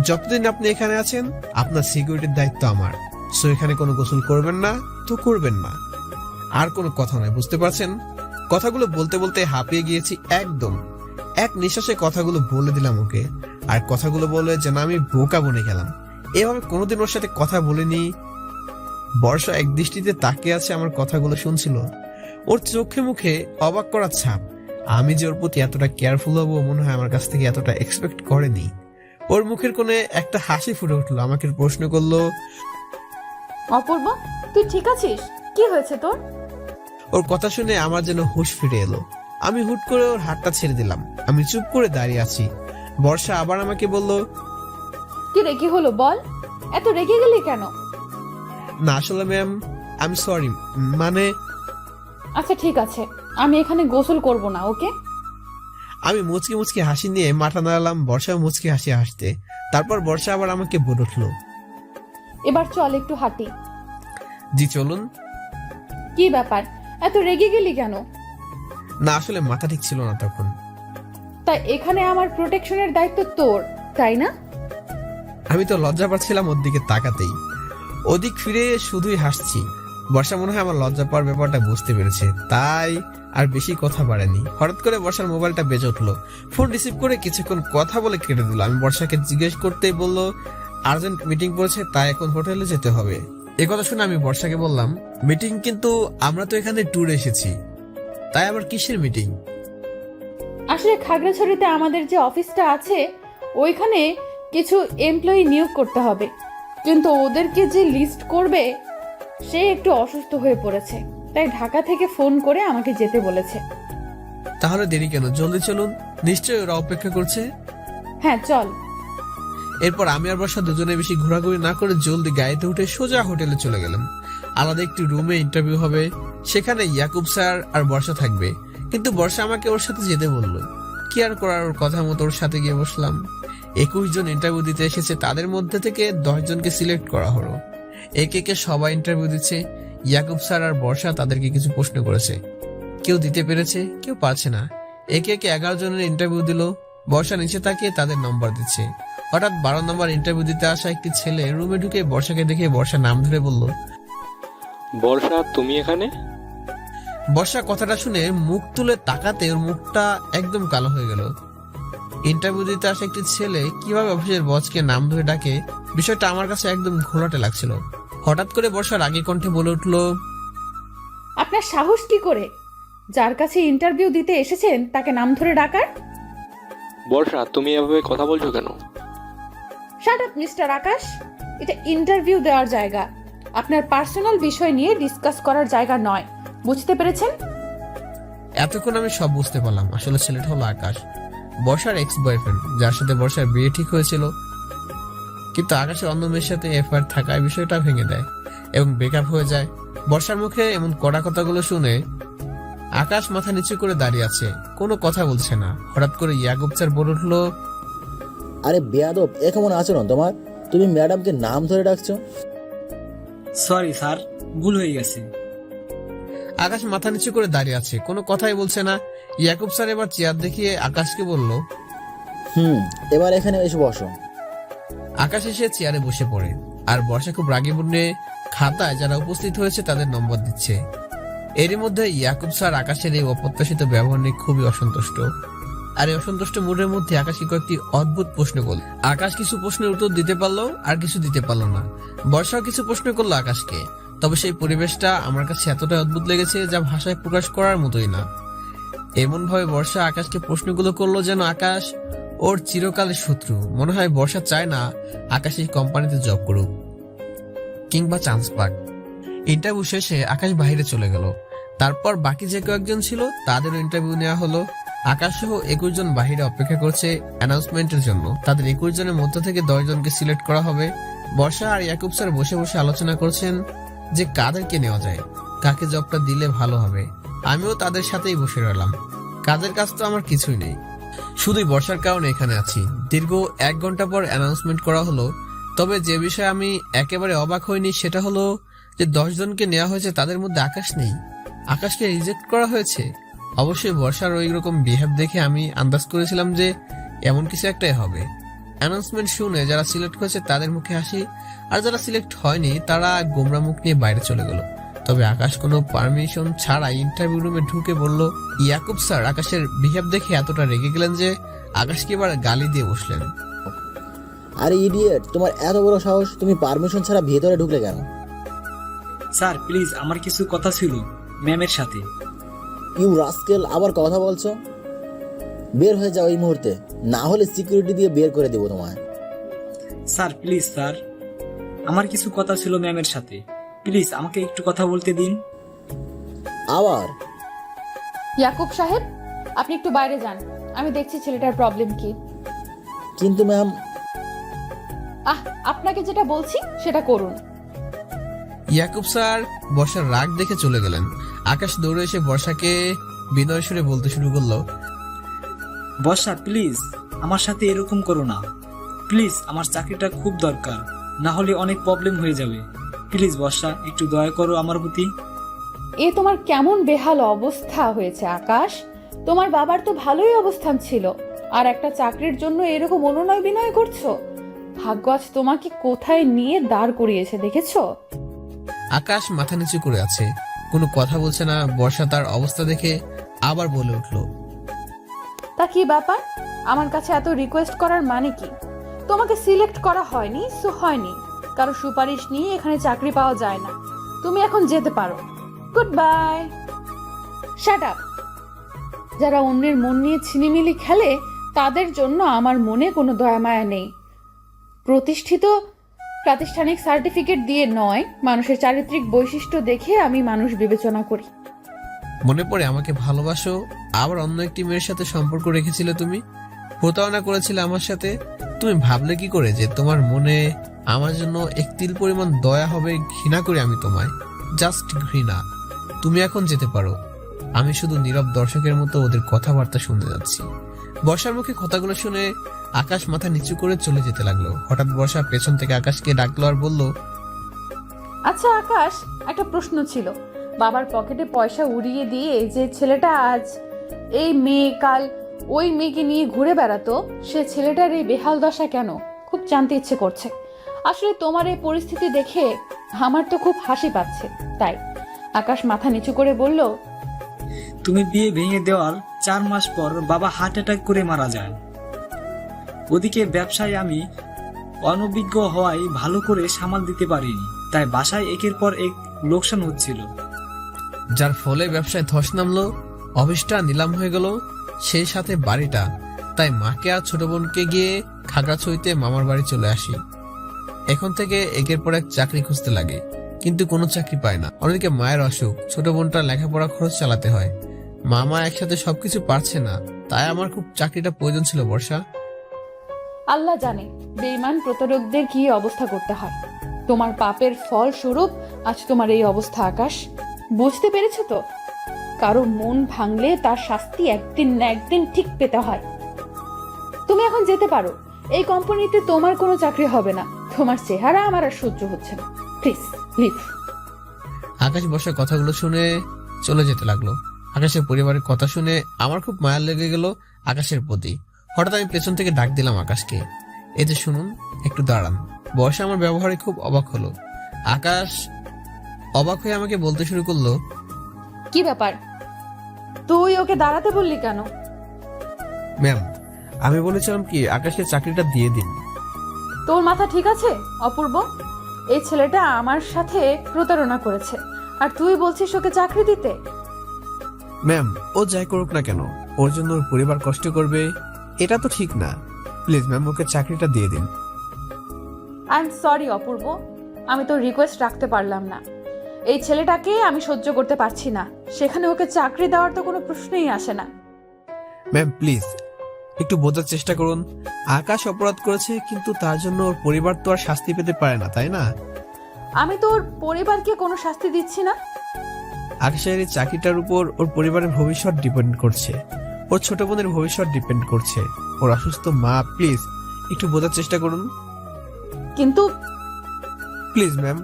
B: যতদিন আপনি এখানে আছেন আপনার সিকিউরিটির দায়িত্ব আমার। সো এখানে কোনো গোসল করবেন না তো করবেন না, আর কোনো কথা নয়, বুঝতে পারছেন? কথাগুলো বলতে বলতে হাঁপিয়ে গিয়েছি একদম। এক নিঃশ্বাসে কথাগুলো বলে দিলাম ওকে। আর কথাগুলো বলে যেন আমি বোকা বনে গেলাম। এভাবে কোনোদিন ওর সাথে কথা বলিনি। বর্ষা এক দৃষ্টিতে তাকিয়ে আছে, আমার কথাগুলো শুনছিল। ওর চোখে মুখে অবাক করার ছাপ। আমি যে ওর প্রতি এতটা কেয়ারফুল হবো মনে হয় আমার কাছ থেকে এতটা এক্সপেক্ট করেনি। ওর মুখের কোণে একটা হাসি ফুটে উঠলো, আমাকে প্রশ্ন করলো,
D: অপূর্ব, তুই ঠিক আছিস? কি হয়েছে তোর?
B: ওর কথা শুনে আমার যেন হুঁশ ফিরে এলো। আমি হুট করে ওর হাতটা ছেড়ে দিলাম। আমি চুপ করে দাঁড়িয়ে আছি। বর্ষা আবার আমাকে বলল,
D: কি রে, কি হলো বল? এত রেগে গেলি কেন?
B: না আসলে ম্যাম, আই এম সরি, মানে
D: আচ্ছা ঠিক আছে, আমি এখানে গোসল করব না, ওকে?
B: আমি মুচকি মুচকি হাসি নিয়ে মাথা নাড়ালাম। বর্ষা মুচকি হাসি হাসতে। তারপর বর্ষা আবার আমাকে বলে উঠলো,
D: এবার চল একটু হাঁটি।
B: জি চলুন।
D: কি ব্যাপার, এত রেগে গেলি কেন?
B: না আসলে মাথা ঠিক ছিল না তখন।
D: তাই এখানে আমার প্রোটেকশনের দায়িত্ব তোর, তাই না?
B: আমি তো লজ্জা পাচ্ছিলাম ওর দিকে তাকাতেই। ওদিক ফিরে শুধুই হাসছি। বর্ষা মনে হয় আমার লজ্জা পাওয়ার ব্যাপারটা বুঝতে পেরেছে, তাই আর বেশি কথা বাড়েনি। হঠাৎ করে বর্ষার মোবাইলটা বেজে উঠলো। ফোন রিসিভ করে কিছুক্ষণ কথা বলে কেটে দিল। আমি বর্ষাকে জিজ্ঞেস করতেই বললো আর্জেন্ট মিটিং পড়েছে, তাই এখন হোটেলে যেতে হবে। এ কথা শুনে আমি বর্ষাকে বললাম, মিটিং? কিন্তু আমরা তো এখানে ট্যুরে এসেছি, তাই আবার কিসের মিটিং?
D: আসলে খাগড়াছড়িতে আমাদের যে অফিসটা আছে ওইখানে কিছু এমপ্লয়ি নিয়োগ করতে হবে, কিন্তু ওদেরকে যে লিস্ট করবে সে একটু অসুস্থ হয়ে পড়েছে, তাই ঢাকা থেকে ফোন করে আমাকে যেতে বলেছে।
B: তাহলে দেরি কেন, জলদি চলুন, নিশ্চয়ই ওরা অপেক্ষা করছে।
D: হ্যাঁ চল।
B: এরপর আমি আর বর্ষা দুজনে বেশি ঘোরাঘুরি না করে জলদি গাড়িতে উঠে সোজা হোটেলে চলে গেলাম। আলাদা একটি রুমে ইন্টারভিউ হবে, সেখানে ইয়াকুব স্যার আর বর্ষা থাকবে। কিন্তু বর্ষা আমাকে ওর সাথে যেতে বললো। কি আর করার, ওর কথা মতো ওর সাথে গিয়ে বসলাম। 21 জন ইন্টারভিউ দিতে এসেছে, তাদের মধ্যে থেকে 10 জনকে সিলেক্ট করা হলো। একে একে সবাই ইন্টারভিউ দিচ্ছে। ইয়াকুব স্যার আর বর্ষা তাদেরকে কিছু প্রশ্ন করেছে, কেউ দিতে পেরেছে, কেউ পারছে না। একে একে 11 জনের ইন্টারভিউ দিল। বর্ষা নিচে তাকিয়ে তাদের নম্বর দিচ্ছে। হঠাৎ 12 নম্বর ইন্টারভিউ দিতে আসা একটি ছেলে রুমে ঢুকে বর্ষাকে দেখে বর্ষা নাম ধরে বলল,
E: বর্ষা, তুমি এখানে?
B: বর্ষা কথাটা শুনে মুখ তুলে তাকাতে ওর মুখটা একদম কালো হয়ে গেল। ইন্টারভিউ দিতে আসা একটি ছেলে কিভাবে অফিসের বসকে নাম ধরে ডাকে, বিষয়টা আমার কাছে একদম ঘোলাটে লাগছিল। হঠাৎ করে বর্ষা রাগী কণ্ঠে বলে উঠল,
D: আপনার সাহস কি করে যার কাছে ইন্টারভিউ দিতে এসেছেন তাকে নাম ধরে ডাকার?
E: বর্ষা, তুমি এভাবে কথা বলছো কেন?
D: শাট আপ মিস্টার আকাশ, এটা ইন্টারভিউ দেওয়ার জায়গা, আপনার পার্সোনাল বিষয় নিয়ে ডিসকাস করার জায়গা নয়, বুঝতে পেরেছেন?
B: এতক্ষণ আমি সব বুঝতে পারলাম। আসলে ছেলেটা হলো আকাশ, বর্ষার এক্স বয়ফ্রেন্ড, যার সাথে বর্ষার বিয়ে ঠিক হয়েছিল। কিন্তু আকাশের অন্য মেয়ের সাথে এফআইআর থাকায় বিষয়টা ভেঙে দেয় এবং ব্রেকআপ হয়ে যায়। বর্ষার মুখে এমন কড়া কথাগুলো শুনে আকাশ মাথা নিচু করে দাঁড়িয়ে আছে, কোনো কথা বলছে না। হঠাৎ করে ইয়াকুব স্যার বলে উঠলো,
F: আরে বেয়াদব, এ কেমন আচরণ তোমার? তুমি ম্যাডামকে নাম ধরে ডাকছো?
G: সরি স্যার, ভুল হয়ে গেছে।
B: আকাশ মাথা নিচু করে দাঁড়িয়ে আছে, কোনো কথাই বলছে না। ইয়াকুব স্যার এবার চেয়ার দেখিয়ে আকাশকে বলল,
F: এবার এখানে এসে বসো।
B: আকাশ এসে চেয়ারে বসে পড়ে। আর বর্ষা খুব রাগে মনে খাতায় যারা উপস্থিত হয়েছে তাদের নম্বর দিচ্ছে। এরই মধ্যে ইয়াকুব স্যার আকাশের এই অপ্রত্যাশিত ব্যবহার নিয়ে খুবই অসন্তুষ্ট। আর এই অসন্তুষ্ট মুডের মধ্যে আকাশকে কয়েকটি অদ্ভুত প্রশ্ন করল। আকাশ কিছু প্রশ্নের উত্তর দিতে পারলো, আর কিছু দিতে পারলো না। বর্ষাও কিছু প্রশ্ন করলো আকাশকে, তবে সেই পরিবেশটা আমার কাছে এতটাই অদ্ভুত লেগেছে যা ভাষায় প্রকাশ করার মতোই না। এমন ভাবে বর্ষা আকাশকে প্রশ্নগুলো করলো যেন আকাশ ওর চিরকালের শত্রু। মনে হয় বর্ষা চায় না আকাশ এই কোম্পানিতে জব করুক কিংবা চান্স পাক। ইন্টারভিউ শেষে আকাশ বাইরে চলে গেল। তারপর বাকি যে কয়েকজন ছিল তাদেরও ইন্টারভিউ নেওয়া হলো। আকাশ সহ 21 জন বাহিরে অপেক্ষা করছে অ্যানাউন্সমেন্টের জন্য। তাদের 21 জনের মধ্য থেকে 10 জনকে সিলেক্ট করা হবে। বর্ষা আর ইয়াকুব স্যার বসে বসে আলোচনা করছেন যে কাদেরকে নেওয়া যায়, কাকে জবটা দিলে ভালো হবে। আমিও তাদের সাথেই বসে রইলাম। কাজের কাজ তো আমার কিছুই নেই, শুধুই বর্ষার কারণে এখানে আছি। দীর্ঘ 1 ঘন্টা পর অ্যানাউন্সমেন্ট করা হলো। তবে যে বিষয়ে আমি একেবারে অবাক হইনি সেটা হলো যে 10 জনকে নেওয়া হয়েছে, তাদের মধ্যে আকাশ নেই। আকাশকে রিজেক্ট করা হয়েছে। অবশ্যই বর্ষার ওই রকম বিহেভ দেখে আমি আন্দাজ করেছিলাম যে এমন কিছু একটাই হবে। অ্যানাউন্সমেন্ট শুনে যারা সিলেক্ট হয়েছে তাদের মুখে হাসি, আর যারা সিলেক্ট হয়নি তারা গোমরা মুখ নিয়ে বাইরে চলে গেল। তবে আকাশ কোনো পারমিশন ছাড়া ইন্টারভিউ রুমে ঢুকে বলল, ইয়াকুব স্যার আকাশের বিহেভ দেখে এতটা রেগে গেলেন যে আকাশকে এবার গালি দিয়ে বসলেন।
F: আরে ইডিয়েট, তোমার এত বড় সাহস, তুমি পারমিশন ছাড়া ভেতরে ঢুকলে কেন?
G: স্যার প্লিজ, আমার কিছু কথা ছিল ম্যামের সাথে।
F: ইউ রাস্কেল, আবার কথা বলছো? বের হয়ে যাও এই মুহূর্তে, না হলে সিকিউরিটি দিয়ে বের করে দেবো তোমায়।
G: স্যার প্লিজ স্যার, আমার কিছু কথা ছিল ম্যামের সাথে, প্লিজ আমাকে একটু কথা বলতে দিন।
F: আবার?
D: ইয়াকুব সাহেব, আপনি একটু বাইরে যান, আমি দেখছি ছেলেটার প্রবলেম কি।
F: কিন্তু ম্যাম।
D: আপনাকে যেটা বলছি সেটা করুন।
B: ইয়াকুব স্যার বর্ষার রাগ দেখে চলে গেলেন। আকাশ দৌড়ে এসে বর্ষাকে বিনয় সুরে বলতে শুরু করলো,
G: বর্ষা প্লিজ আমার সাথে এরকম করো না, প্লিজ আমার চাকরিটা খুব দরকার, না হলে অনেক প্রবলেম হয়ে যাবে। প্লিজ বর্ষা, একটু দয়া করো আমার প্রতি।
D: এ তোমার কেমন বেহাল অবস্থা হয়েছে আকাশ? তোমার বাবার তো ভালোই অবস্থান ছিল, আর একটা চাকরির জন্য এরকম অনুনয় বিনয় করছো? ভাগ্য আজ তোমাকে কোথায় নিয়ে দাঁড় করিয়েছে দেখেছো?
B: আকাশ মাথা নিচু করে আছে, কোনো কথা বলছে না। বর্ষা তার অবস্থা দেখে আবার বলে উঠল,
D: তা কি ব্যাপার? আমার কাছে এত রিকোয়েস্ট করার মানে কি? তোমাকে সিলেক্ট করা হয়নি সো হয়নি, কারো সুপারিশ নিয়ে এখানে চাকরি পাওয়া যায় না। তুমি এখন যেতে পারো, গুড বাই। Shut up. যারা অন্যের মন নিয়ে ছিনিমিনি খেলে তাদের জন্য আমার মনে কোনো দয়া মায়া নেই। প্রাতিষ্ঠানিক সার্টিফিকেট দিয়ে নয়, মানুষের চারিত্রিক বৈশিষ্ট্য দেখে আমি মানুষ বিবেচনা করি।
B: মনে পড়ে আমাকে ভালোবাসো, আবার অন্য একটি মেয়ের সাথে সম্পর্ক রেখেছিলে তুমি, প্রতারণা করেছিলে আমার সাথে। তুমি ভাবলে কি করে যে তোমার মনে আমার জন্য এক তিল পরিমাণ দয়া হবে? ঘৃণা করি আমি তোমায়, জাস্ট ঘৃণা। তুমি এখন যেতে পারো, আমি শুধু নীরব দর্শকের মতো ওদের কথাবার্তা শুনতে যাচ্ছি। বর্ষার মুখে কথাগুলো শুনে আকাশ মাথা নিচু করে চলে যেতে লাগলো। হঠাৎ বর্ষা পেছন থেকে আকাশকে ডাকলো আর বলল,
D: আচ্ছা আকাশ, একটা প্রশ্ন ছিল। বাবার পকেটে পয়সা উড়িয়ে দিয়ে যে ছেলেটা আজ এই মেয়ে কাল ওই মেয়েকে নিয়ে ঘুরে বেড়াতো, সে ছেলেটার এই বেহাল দশা কেন? খুব জানতে ইচ্ছে করছে। আসলে তোমার এই পরিস্থিতি দেখে আমার তো খুব হাসি পাচ্ছে। তাই আকাশ মাথা নিচু করে বলল,
G: তুমি বিয়ে ভেঙে দেওয়ার 4 মাস পর বাবা হার্ট অ্যাটাক করে মারা যায়। ওদিকে ব্যবসায় আমি অনভিজ্ঞ হওয়ায় ভালো করে সামাল দিতে পারিনি, তাই বাসায় একের পর এক লোকসান হচ্ছিল।
B: যার ফলে ব্যবসায় ধস নামলো, অফিসটা নিলাম হয়ে গেল, সেই সাথে বাড়িটা। তাই মাকে আর ছোট বোনকে গিয়ে খাগড়াছড়িতে মামার বাড়ি চলে আসি। এখন থেকে একের পর এক চাকরি খুঁজতে লাগে, কিন্তু কোনো চাকরি পায় না। অন্যদিকে মায়ের অসুখ, ছোট বোনটা লেখাপড়া খরচ চালাতে হয়, মামা একসাথে সবকিছু পারছে না। তাই আমার খুব চাকরিটা প্রয়োজন ছিল বর্ষা।
D: আল্লাহ জানে বেঈমান প্রতারকদের কি অবস্থা করতে হয়। তোমার পাপের ফল স্বরূপ আজ তোমার এই অবস্থা আকাশ। বুঝতে পেরেছো তো? কারো মন ভাঙলে তার শাস্তি একদিন না একদিন ঠিক পেতে হয়। তুমি এখন যেতে পারো, এই কোম্পানিতে তোমার কোনো চাকরি হবে না। তোমার চেহারা আমার আর সহ্য হচ্ছে না, প্লিজ লিভ।
B: আকাশ বর্ষার কথাগুলো শুনে চলে যেতে লাগলো। আকাশের পরিবারের কথা শুনে আমার খুব মায়া লেগে গেল আকাশের প্রতি। হঠাৎ আমি পেছন থেকে ডাক দিলাম আকাশকে, এই যে শুনুন, একটু দাঁড়ান। বর্ষা আমার ব্যবহারে খুব অবাক হলো। আকাশ অবাক হয়ে আমাকে বলতে শুরু করলো,
D: কি ব্যাপার? তুই ওকে দাঁড়াতে বললি কেন?
B: ম্যাম, আমি বলেছিলাম কি আকাশের চাকরিটা দিয়ে দিন।
D: তোর মাথা ঠিক আছে অপূর্ব? এই ছেলেটা আমার সাথে প্রতারণা করেছে, আর তুই বলছিস ওকে চাকরি দিতে?
B: ম্যাম, ও যাই করুক না কেন, ওর জন্য ওর পরিবার কষ্ট করবে, এটা তো ঠিক না। প্লিজ ম্যাম, ওকে চাকরিটা দিয়ে দিন।
D: আই এম সরি অপূর্ব, আমি তোর রিকোয়েস্ট রাখতে পারলাম না। এই ছেলেটাকে আমি সহ্য করতে পারছি না, সেখানে ওকে চাকরি দেওয়ার তো কোনো প্রশ্নই আসে না।
B: ম্যাম প্লিজ একটু বোঝার চেষ্টা করুন। আকাশ অপরাধ করেছে, কিন্তু তার জন্য ওর পরিবার তো আর শাস্তি পেতে পারে না, তাই না?
D: আমি তো ওর পরিবারকে কোনো শাস্তি দিচ্ছি না।
B: আকাশের এই চাকরিটার উপর ওর পরিবারের ভবিষ্যৎ ডিপেন্ড করছে, ওর ছোট বোনের ভবিষ্যৎ ডিপেন্ড করছে, ওর অসুস্থ মা। প্লিজ একটু বোঝার চেষ্টা করুন।
D: কিন্তু
B: প্লিজ ম্যাম,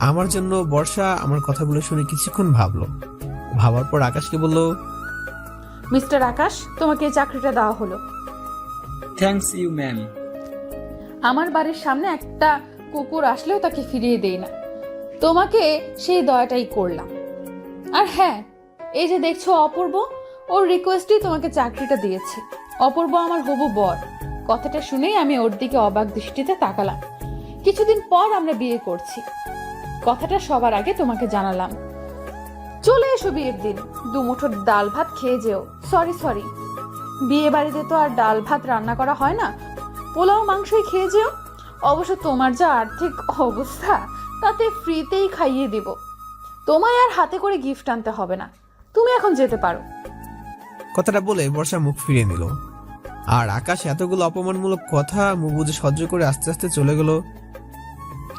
B: আমার জন্য। বর্ষা আমার কথাগুলো শুনে কিছুক্ষণ ভাবলো, ভাবার পর আকাশকে বলল,
D: মিস্টার আকাশ, তোমাকে এই চাকরিটা দেওয়া হলো।
G: Thanks you ma'am.
D: আমার বাড়ির সামনে একটা কুকুর আসলেও তাকে ফিরিয়ে দেই না। তোমাকে সেই দয়াটাই করলাম। আর হ্যাঁ, এই যে দেখছো অপূর্ব, ওর রিকোয়েস্টেই তোমাকে চাকরিটা দিয়েছি। অপূর্ব আমার হবু বর। কথাটা শুনেই আমি ওর দিকে অবাক দৃষ্টিতে তাকালাম। কিছুদিন পর আমরা বিয়ে করছি, কথাটা সবার আগে তোমাকে জানালাম। চলে এসো বিয়ের দিন, দুমুঠো ডাল ভাত খেয়ে যেও। সরি, বিয়ে বাড়িতে তো আর ডাল ভাত রান্না করা হয় না, পোলাও মাংসই খেয়ে যেও। অবশ্য তোমার যা আর্থিক অবস্থা, তাতে ফ্রিতেই খাইয়ে দিব। তোমায় আর হাতে করে গিফট আনতে হবে না, তুমি এখন যেতে পারো।
B: কথাটা বলে বর্ষা মুখ ফিরিয়ে নিল। আর আকাশ এতগুলো অপমানমূলক কথা মুখ বুঝে সহ্য করে আস্তে আস্তে চলে গেল।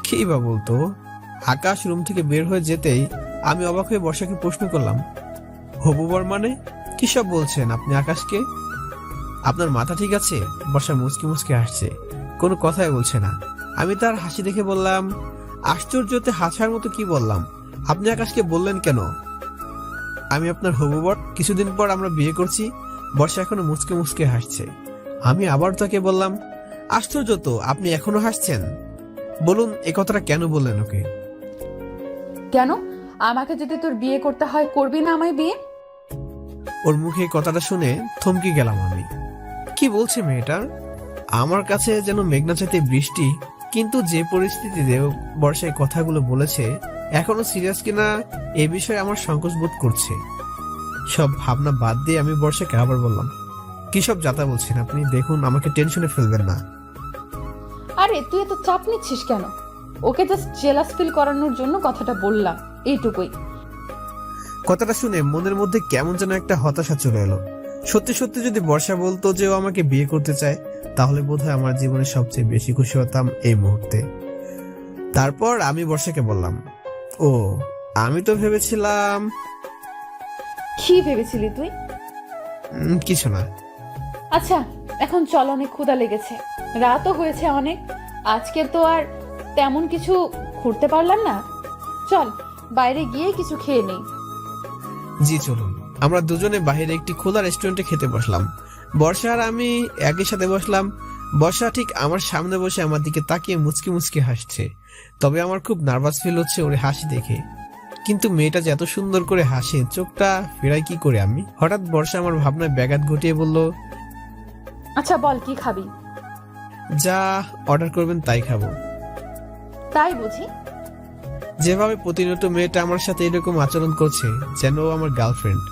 B: কি বা বলতো? আকাশ রুম থেকে বের হয়ে যেতেই আমি অবাক হয়ে বর্ষাকে প্রশ্ন করলাম, হবু বর মানে কি সব বলছেন আপনি আকাশকে? আপনার মাথা ঠিক আছে? বর্ষা মুচকি মুচকি হাসছে, কোনো কথাই বলছে না। আমি তার হাসি দেখে বললাম, আশ্চর্যতে হাসার মতো কি বললাম? আপনি আকাশকে বললেন কেন আমি আপনার হবু বর? কিছুদিন পর আমরা বিয়ে করছি। বর্ষা এখনো মুচকে মুচকে হাসছে। আমি আবার তাকে বললাম, আশ্চর্য তো, আপনি এখনো হাসছেন। বলুন এই কথাটা কেন বললেন ওকে?
D: কেন? আমাকে যদি তোর বিয়ে করতে হয়, করবি না আমায় বিয়ে?
B: ওর মুখে কথাটা শুনে থমকে গেলাম আমি। কি বলছে মেয়েটা? আমার কাছে যেন মেঘনা চাইতে বৃষ্টি, কিন্তু যে পরিস্থিতিতে বর্ষায় কথাগুলো বলেছে, এখনো সিরিয়াস কিনা এ বিষয়ে আমার সংকোচ বোধ করছে। সব ভাবনা বাদ দিয়ে আমি বর্ষাকে আবার বললাম, কি সব যাতা বলছেন আপনি? দেখুন, আমাকে টেনশনে ফেলবেন না।
D: আরে তুই এত চাপ নিচ্ছিস কেন? ওকে জাস্ট জেলাস ফিল করানোর জন্য কথাটা বললাম, এইটুকুই।
B: কথাটা শুনে মনের মধ্যে কেমন যেন একটা হতাশা চলে এলো। সত্যি সত্যি যদি বর্ষা বলতো যে ও আমাকে বিয়ে করতে চায়, তাহলে বোধহয় আমার জীবনে সবচেয়ে বেশি খুশি হতাম এই মুহূর্তে। তারপর আমি বর্ষাকে বললাম, ও আমি তো ভেবেছিলাম।
D: কি ভেবেছিলি তুই?
B: কিছু না।
D: আচ্ছা এখন চল, অনেক ক্ষুধা লেগেছে, রাতও হয়েছে অনেক। আজকে তো আর তেমন কিছু ঘুরতে পারলাম না, চল বাইরে গিয়ে কিছু খেয়ে নেই।
B: জি চলুন। আমরা দুজনে বাইরে একটি খোলা রেস্টুরেন্টে খেতে বসলাম। বর্ষা আর আমি একই সাথে বসলাম। বর্ষা ঠিক আমার সামনে বসে আমার দিকে তাকিয়ে মুচকি মুচকি হাসছে। তবে আমার খুব নার্ভাস ফিল হচ্ছে ওর হাসি দেখে। কিন্তু মেয়েটা যে এত সুন্দর করে হাসে, চোখটা ফেরাই কি করে আমি? হঠাৎ বর্ষা আমার ভাবনায় ব্যাঘাত ঘটিয়ে বলল,
D: আচ্ছা বল, কি খাবি?
B: যা অর্ডার করবেন তাই খাবো।
D: তাই বুঝি?
B: যেভাবে প্রতিনিয়ত মেয়েটা আমার সাথে এরকম আচরণ করছে, যেন ও আমার গার্লফ্রেন্ড।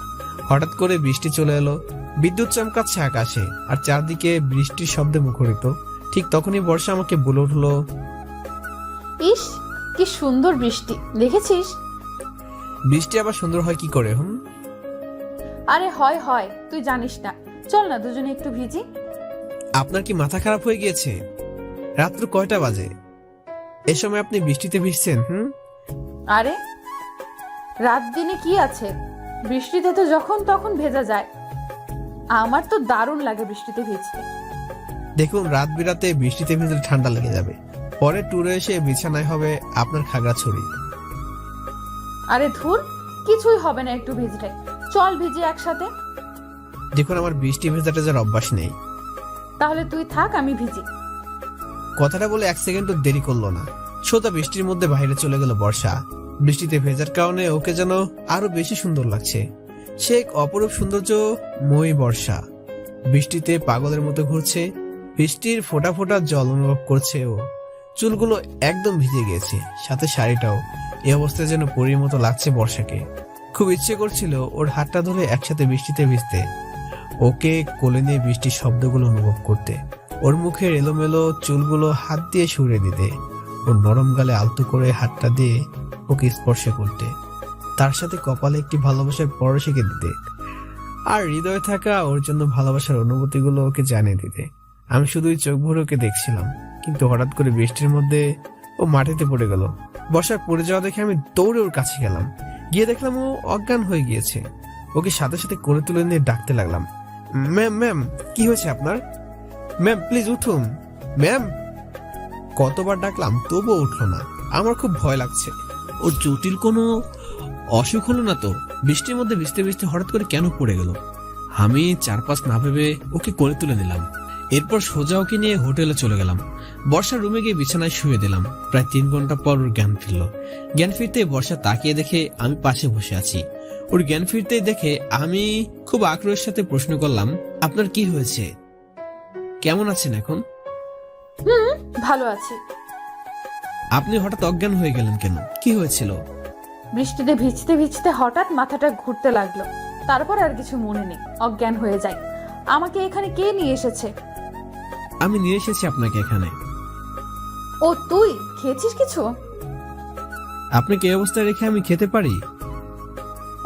B: হঠাৎ করে বৃষ্টি চলে এলো, বিদ্যুৎ চমকাচ্ছে আকাশে, আর চারদিকে বৃষ্টির শব্দে মুখরিত। ঠিক তখনই বর্ষা আমাকে বলে উঠলো,
D: ইস কি সুন্দর বৃষ্টি, দেখেছিস?
B: বৃষ্টি আবার সুন্দর হয় কি করে?
D: আরে হয়, তুই জানিস না। চল না দুজনে একটু ভিজি।
B: আপনার কি মাথা খারাপ হয়ে গিয়েছে? রাত্র কয়টা বাজে? এ সময় আপনি বৃষ্টিতে ভিজছেন?
D: আরে রাত দিনে কি আছে, বৃষ্টিতে তো যখন তখন ভেজা যায়। আমার তো দারুণ লাগে বৃষ্টিতে ভিজতে।
B: দেখুন, রাত বিরাতে বৃষ্টিতে ভিজলে ঠান্ডা লেগে যাবে, পরে ট্যুরে এসে বিছানায় হবে আপনার খাগড়াছড়ি।
D: আরে ধুর, কিছুই হবে না একটু ভিজলে। চল ভিজি একসাথে।
B: দেখুন, আমার বৃষ্টি ভেজাটা যার অভ্যাস নেই।
D: তাহলে তুই থাক, আমি ভিজি।
B: কথাটা বলে এক সেকেন্ডও দেরি করলো না, সোজা বৃষ্টির মধ্যে বাইরে চলে গেল বর্ষা। বৃষ্টিতে ভেজার কারণে ওকে যেন আরো বেশি সুন্দর লাগছে। সে এক অপরূপ সৌন্দর্য মই বর্ষা। বৃষ্টিতে পাগলের মতো ঘুরছে, বৃষ্টির ফোঁটা ফোঁটা জল অনুভব করছে ও। চুলগুলো একদম ভিজে গিয়েছে, সাথে শাড়িটাও। এই অবস্থায় যেন পরীর মতো লাগছে বর্ষাকে। খুব ইচ্ছে করছিল ওর হাতটা ধরে একসাথে বৃষ্টিতে ভিজতে, ওকে কোলে নিয়ে বৃষ্টির শব্দগুলো অনুভব করতে, ওর মুখের এলোমেলো চুলগুলো হাত দিয়ে সরিয়ে দিতে, ওর নরম গালে আলতো করে হাতটা দিয়ে ওকে স্পর্শ করতে, তার সাথে কপালে একটি ভালোবাসার পরশ এঁকে দিতে, আর হৃদয়ে থাকা ওর জন্য ভালোবাসার অনুভূতিগুলো ওকে জানিয়ে দিতে। আমি শুধুই চোখ ভরে ওকে দেখছিলাম, কিন্তু হঠাৎ করে বৃষ্টির মধ্যে ও মাটিতে পড়ে গেল। বর্ষার পড়ে যাওয়া দেখে আমি দৌড়ে ওর কাছে গেলাম, গিয়ে দেখলাম ও অজ্ঞান হয়ে গিয়েছে। ওকে সাথে সাথে কোলে তুলে নিয়ে ডাকতে লাগলাম, ম্যাম কি হয়েছে আপনার? ম্যাম প্লিজ উঠুন, ম্যাম। কতবার ডাকলাম তবুও উঠলো না। আমার খুব ভয় লাগছে, ওর জটিল কোনো অসুখ হলো না তো? বৃষ্টির মধ্যে ভিজতে ভিজতে হঠাৎ করে কেন পড়ে গেল? আমি চারপাশ না ভেবে ওকে কোলে তুলে নিলাম। এরপর সোজা ওকে নিয়ে হোটেলে চলে গেলাম। বর্ষার রুমে গিয়ে বিছানায় শুয়ে দিলাম। প্রায় 3 ঘন্টা পর ওর জ্ঞান ফিরল। জ্ঞান ফিরতে বর্ষা তাকিয়ে দেখে আমি পাশে বসে আছি। ওর জ্ঞান ফিরতেই দেখে আমি খুব আগ্রহের সাথে প্রশ্ন করলাম, আপনার কি হয়েছে? কেমন আছেন এখন?
D: ভালো আছি।
B: আপনি হঠাৎ অজ্ঞান হয়ে গেলেন কেন? কি হয়েছিল?
D: বৃষ্টিতে ভিজতে ভিজতে হঠাৎ মাথাটা ঘুরতে লাগলো, তারপর আর কিছু মনে নেই, অজ্ঞান হয়ে যায়। আমাকে এখানে কে নিয়ে এসেছে?
B: আমি নিয়ে এসেছি আপনাকে এখানে।
D: ও তুই খেয়েছিস কিছু?
B: আপনাকে এই অবস্থায় রেখে আমি খেতে পারি?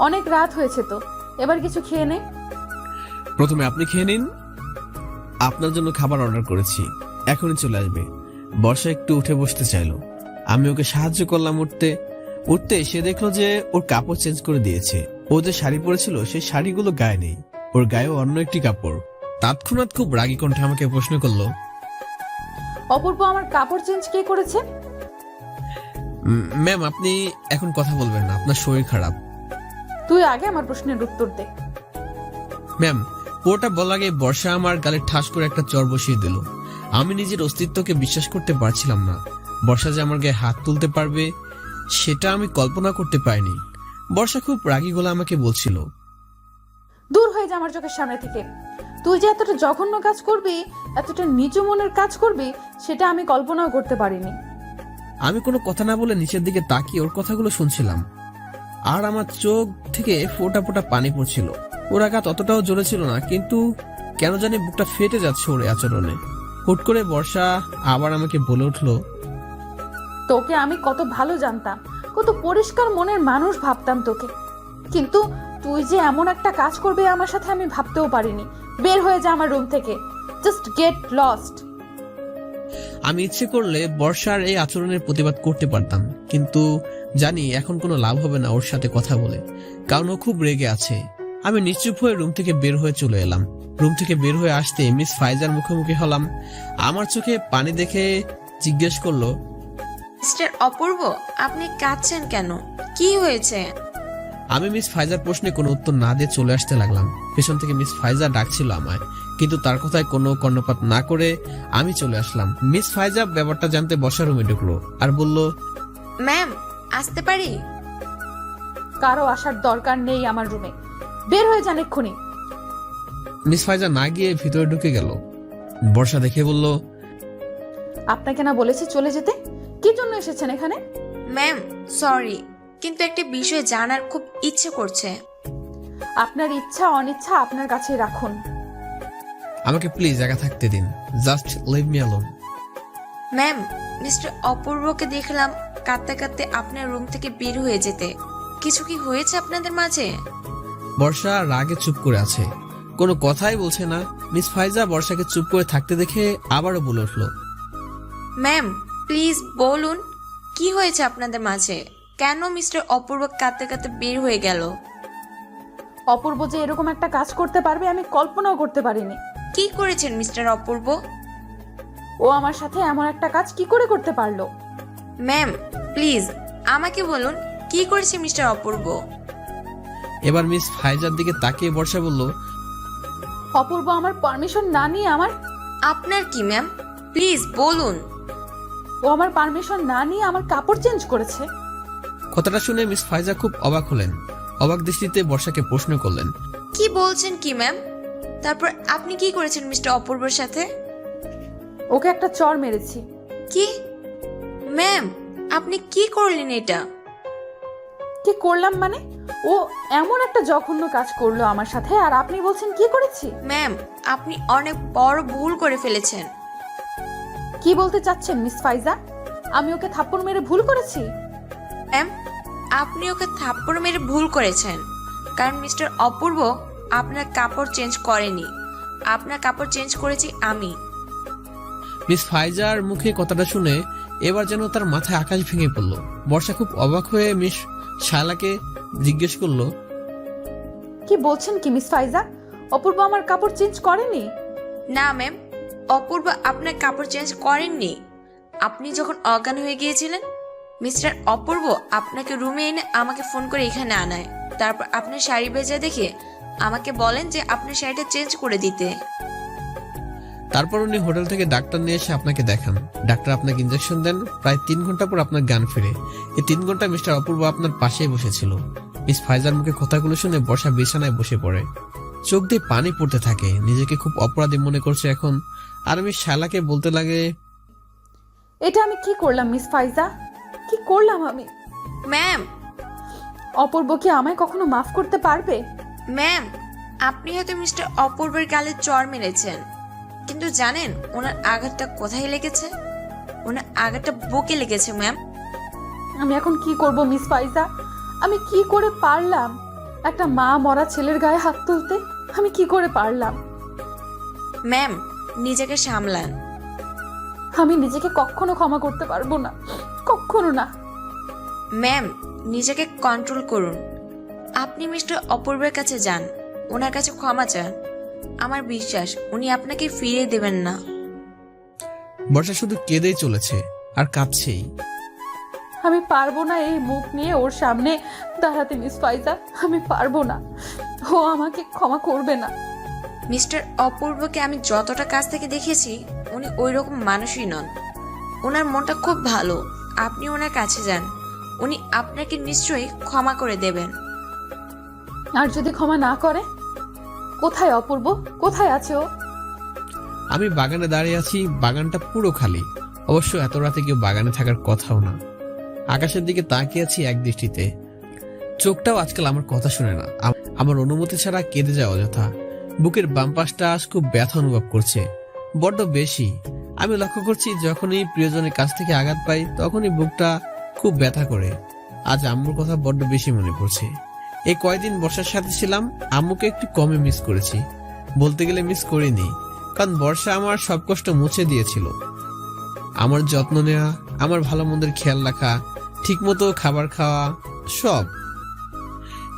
D: অনেক রাত হয়েছে তো, এবার কিছু খেয়ে নে।
B: প্রথমে আপনি খেয়ে নিন। আপনার জন্য খাবার অর্ডার করেছি, এখনই চলে আসবে। বর্ষা একটু উঠে বসতে চাইলো। আমি ওকে সাহায্য করলাম উঠতে সে দেখলো যে ওর কাপড় চেঞ্জ করে দিয়েছে। ও যে শাড়ি পরেছিল সেই শাড়িগুলো গায়ে নেই, ওর গায়ে অন্য একটি কাপড়। তৎক্ষণাৎ খুব রাগী কণ্ঠে আমাকে প্রশ্ন করলো,
D: অপূর্ব, আমার কাপড় চেঞ্জ কে করেছে?
B: ম্যাম আপনি এখন কথা বলবেন না, আপনার শরীর খারাপ।
D: তুই আগে আমার প্রশ্নের উত্তর দে।
B: ম্যাম পুরোটা বলার আগে বর্ষা আমার গালে ঠাস করে একটা চর বসিয়ে দিল। আমি নিজের অস্তিত্বকে বিশ্বাস করতে পারছিলাম না। বর্ষা যে আমার গায়ে হাত তুলতে পারবে সেটা আমি কল্পনা করতে পারিনি। বর্ষা খুব রাগী গলা আমাকে বলছিল,
D: দূর হয়ে যা আমার চোখের সামনে থেকে। তুই যে এতটা জঘন্য কাজ করবি, এতটা নিচু মনের কাজ করবি, সেটা আমি কল্পনাও করতে পারিনি।
B: আমি কোনো কথা না বলে নিচের দিকে তাকিয়ে ওর কথাগুলো শুনছিলাম, আর আমার চোখ থেকে ফোঁটা ফোঁটা পানি পড়ছিল। ওর আঘাত অতটাও জোরে ছিল না, কিন্তু কেন জানি বুকটা ফেটে যাচ্ছে ওর আচরণে। হুট করে বর্ষা আবার আমাকে বলে উঠলো,
D: তোকে আমি কত ভালো জানতাম, কত পরিষ্কার মনের মানুষ ভাবতাম তোকে, কিন্তু তুই যে এমন একটা কাজ করবে আমার সাথে আমি ভাবতেও পারিনি। বের হয়ে যা আমার রুম থেকে, জাস্ট গেট লস্ট।
B: আমি ইচ্ছে করলে বর্ষার এই আচরণের প্রতিবাদ করতে পারতাম, কিন্তু জানি এখন কোনো লাভ হবে না ওর সাথে কথা বলে, কারণ ও খুব রেগে আছে। আমি নিশ্চুপ হয়ে রুম থেকে বের হয়ে চলে এলাম। রুম থেকে বের হয়ে আসতে মিস ফাইজার মুখোমুখি হলাম। আমার চোখে পানি দেখে জিজ্ঞেস করলো,
C: মিস্টার অপূর্ব, আপনি কাঁদছেন কেন? কি হয়েছে?
B: আমি মিস ফাইজার প্রশ্নে কোনো উত্তর না দিয়ে চলে আসতে লাগলাম। পেছন থেকে মিস ফাইজা ডাকছিল আমায়, কিন্তু তার কথায় কোনো কর্ণপাত না করে আমি চলে আসলাম। মিস ফাইজা ব্যাপারটা জানতে বসার রুমে ঢুকলো আর বলল,
C: ম্যাম, আসতে পারি?
D: কারো আসার দরকার নেই আমার রুমে, বের হয়ে যান এক্ষুনি।
B: মিস ফাইজা না গিয়ে ভিতরে ঢুকে গেল। বর্ষা দেখে বলল,
D: আপনাকে না বলেছি চলে যেতে? কি জন্য এসেছেন এখানে?
C: ম্যাম সরি, কিন্তু একটা বিষয় জানার খুব ইচ্ছে করছে।
D: আপনার ইচ্ছা অনিচ্ছা আপনার কাছে রাখুন।
B: আমাকে প্লিজ একা থাকতে দিন, just leave me alone.
C: Ma'am, mister অপূর্বকে দেখলাম কাঁদতে কাঁদতে আপনার রুম থেকে বের হয়ে যেতে। কিছু কি হয়েছে আপনাদের মাঝে?
B: বর্ষা রাগে চুপ করে আছে, কোনো কথাই বলছে না। মিস ফাইজা বর্ষাকে চুপ করে থাকতে দেখে আবারও বলে উঠল,
C: ম্যাম প্লিজ বলুন, কি হয়েছে আপনাদের মাঝে? কেন মিস্টার অপূর্ব কাঁদতে কাঁদতে বের হয়ে গেল?
D: অপূর্ব যে এরকম একটা কাজ করতে পারবে আমি কল্পনাও করতে পারিনি।
C: কি করেছেন মিস্টার অপূর্ব?
D: ও আমার সাথে এমন একটা কাজ কি করে করতে পারলো?
C: ম্যাম প্লিজ আমাকে বলুন, কি করেছে মিস্টার অপূর্ব?
B: এবার মিস ফাইজার দিকে তাকিয়ে বর্ষা বলল,
D: অপূর্ব আমার পারমিশন না নিয়ে
C: আপনার কি ম্যাম? প্লিজ বলুন।
D: ও আমার পারমিশন না নিয়ে আমার কাপড় চেঞ্জ করেছে।
B: কথাটা শুনে মিস ফাইজা খুব অবাক হলেন। অবাক দৃষ্টিতে বর্ষাকে প্রশ্ন করলেন,
C: কি বলছেন কি ম্যাম? তারপর আপনি কি করেছেন মিস্টার অপূর্বর সাথে?
D: ওকে একটা চড় মেরেছি।
C: কি ম্যাম, আপনি কি করলেন এটা?
D: কি করলাম মানে? ও এমন একটা জঘন্য কাজ করলো আমার সাথে, আর আপনি বলছেন কি করেছি?
C: ম্যাম, আপনি অনেক বড় ভুল করে ফেলেছেন।
D: কি বলতে চাচ্ছেন মিস ফাইজা? আমি ওকে থাপ্পড় মেরে ভুল করেছি?
C: ম্যাম, আপনি ওকে থাপ্পড় মেরে ভুল করেছেন, কারণ মিস্টার অপূর্ব আপনার কাপড় চেঞ্জ করেনি, আপনার কাপড় চেঞ্জ করেছি আমি।
B: মিস ফাইজার মুখে কথাটা শুনে এবার যেন তার মাথায় আকাশ ভেঙে পড়ল। বর্ষা খুব অবাক হয়ে মিস শায়লাকে জিজ্ঞেস করলো,
D: কি বলছেন কি মিস ফাইজা? অপূর্ব আমার কাপড় চেঞ্জ করেনি?
C: না ম্যাম, অপূর্ব আপনার কাপড় চেঞ্জ করেননি। আপনি যখন অজ্ঞান হয়ে গিয়েছিলেন, মিস্টার অপূর্ব আপনাকে রুমে এনে আমাকে ফোন করে এখানে আনায়। তারপর আপনার শাড়ি ভেজা দেখে আমাকে বলেন যে আপনার শাড়িটা চেঞ্জ করে দিতে।
B: তারপর উনি হোটেল থেকে ডাক্তার নিয়ে এসে আপনাকে দেখান। ডাক্তার আপনাকে ইঞ্জেকশন দেন। প্রায় 3 ঘন্টা পর আপনার জ্ঞান ফিরে। এই 3 ঘন্টা মিস্টার অপূর্ব আপনার পাশেই বসেছিল। মিস ফাইজার মুখে কথাগুলো শুনে বর্ষা বিছানায় বসে পড়ে। চোখ দিয়ে পানি পড়তে থাকে, নিজেকে খুব অপরাধী মনে করছে এখন। আর মিস শায়লাকে বলতে লাগে,
D: এটা আমি কি করলাম মিস ফাইজা? কি করলাম আমি?
C: ম্যাম,
D: অপূর্ব কি আমায় কখনো মাফ করতে পারবে?
C: ম্যাম, আপনি হয়তো মিস্টার অপূর্বের গালে চড় মেরেছেন, কিন্তু জানেন ওনার আঘাতটা কোথায় লেগেছে? ওনার আঘাতটা বুকে লেগেছে ম্যাম।
D: আমি এখন কি করব মিস ফাইজা? আমি কি করে পারলাম একটা মা মরা ছেলের গায়ে হাত তুলতে? আমি কি করে পারলাম?
C: ম্যাম, নিজেকে সামলান।
D: আমি নিজেকে কখনো ক্ষমা করতে পারবো না, কখনো না।
C: ম্যাম, নিজেকে কন্ট্রোল করুন। আপনি মিস্টার অপূর্বের কাছে যান, ওনার কাছে ক্ষমা চান। আমার বিশ্বাস উনি আপনাকে ফিরিয়ে দেবেন না।
B: বর্ষা শুধু কেঁদেই চলেছে আর কাঁদছেই।
D: আমি পারবো না এই মুখ নিয়ে ওর সামনে দাঁড়াতে মিস ফাইজা। আমি পারবো না, ও আমাকে ক্ষমা করবে না।
C: মিস্টার অপূর্বকে আমি যতটা কাছ থেকে দেখেছি, উনি ওই রকম মানুষই নন। ওনার মনটা খুব ভালো। আপনি ওনার কাছে যান, উনি আপনাকে নিশ্চয়ই ক্ষমা করে দেবেন।
D: আর যদি ক্ষমা না করে? কোথায় অপূর্ব? কোথায় আছে ও?
B: আমি বাগানে দাঁড়িয়ে আছি, বাগানটা পুরো খালি। অবশ্য এত রাতে কেউ বাগানে থাকার কথাও না। আকাশের দিকে তাকিয়ে আছি এক দৃষ্টিতে। চোখটাও আজকাল আমার কথা শুনে না, আমার অনুমতি ছাড়া কেঁদে যায় অযথা। বুকের বাম পাশটা আজ খুব ব্যথা অনুভব করছে, বড্ড বেশি। আমি লক্ষ্য করছি যখনই প্রিয়জনের কাছ থেকে আঘাত পাই তখনই বুকটা খুব ব্যথা করে। আজ আম্মুর কথা বড্ড বেশি মনে পড়ছে। এই কয়দিন বর্ষার সাথে ছিলাম, আম্মুকে একটু কমে মিস করেছি। বলতে গেলে মিস করিনি, কারণ বর্ষা আমার সব কষ্ট মুছে দিয়েছিল। আমার যত্ন নেওয়া, আমার ভালো মন্দের খেয়াল রাখা, ঠিকমতো খাবার খাওয়া, সব।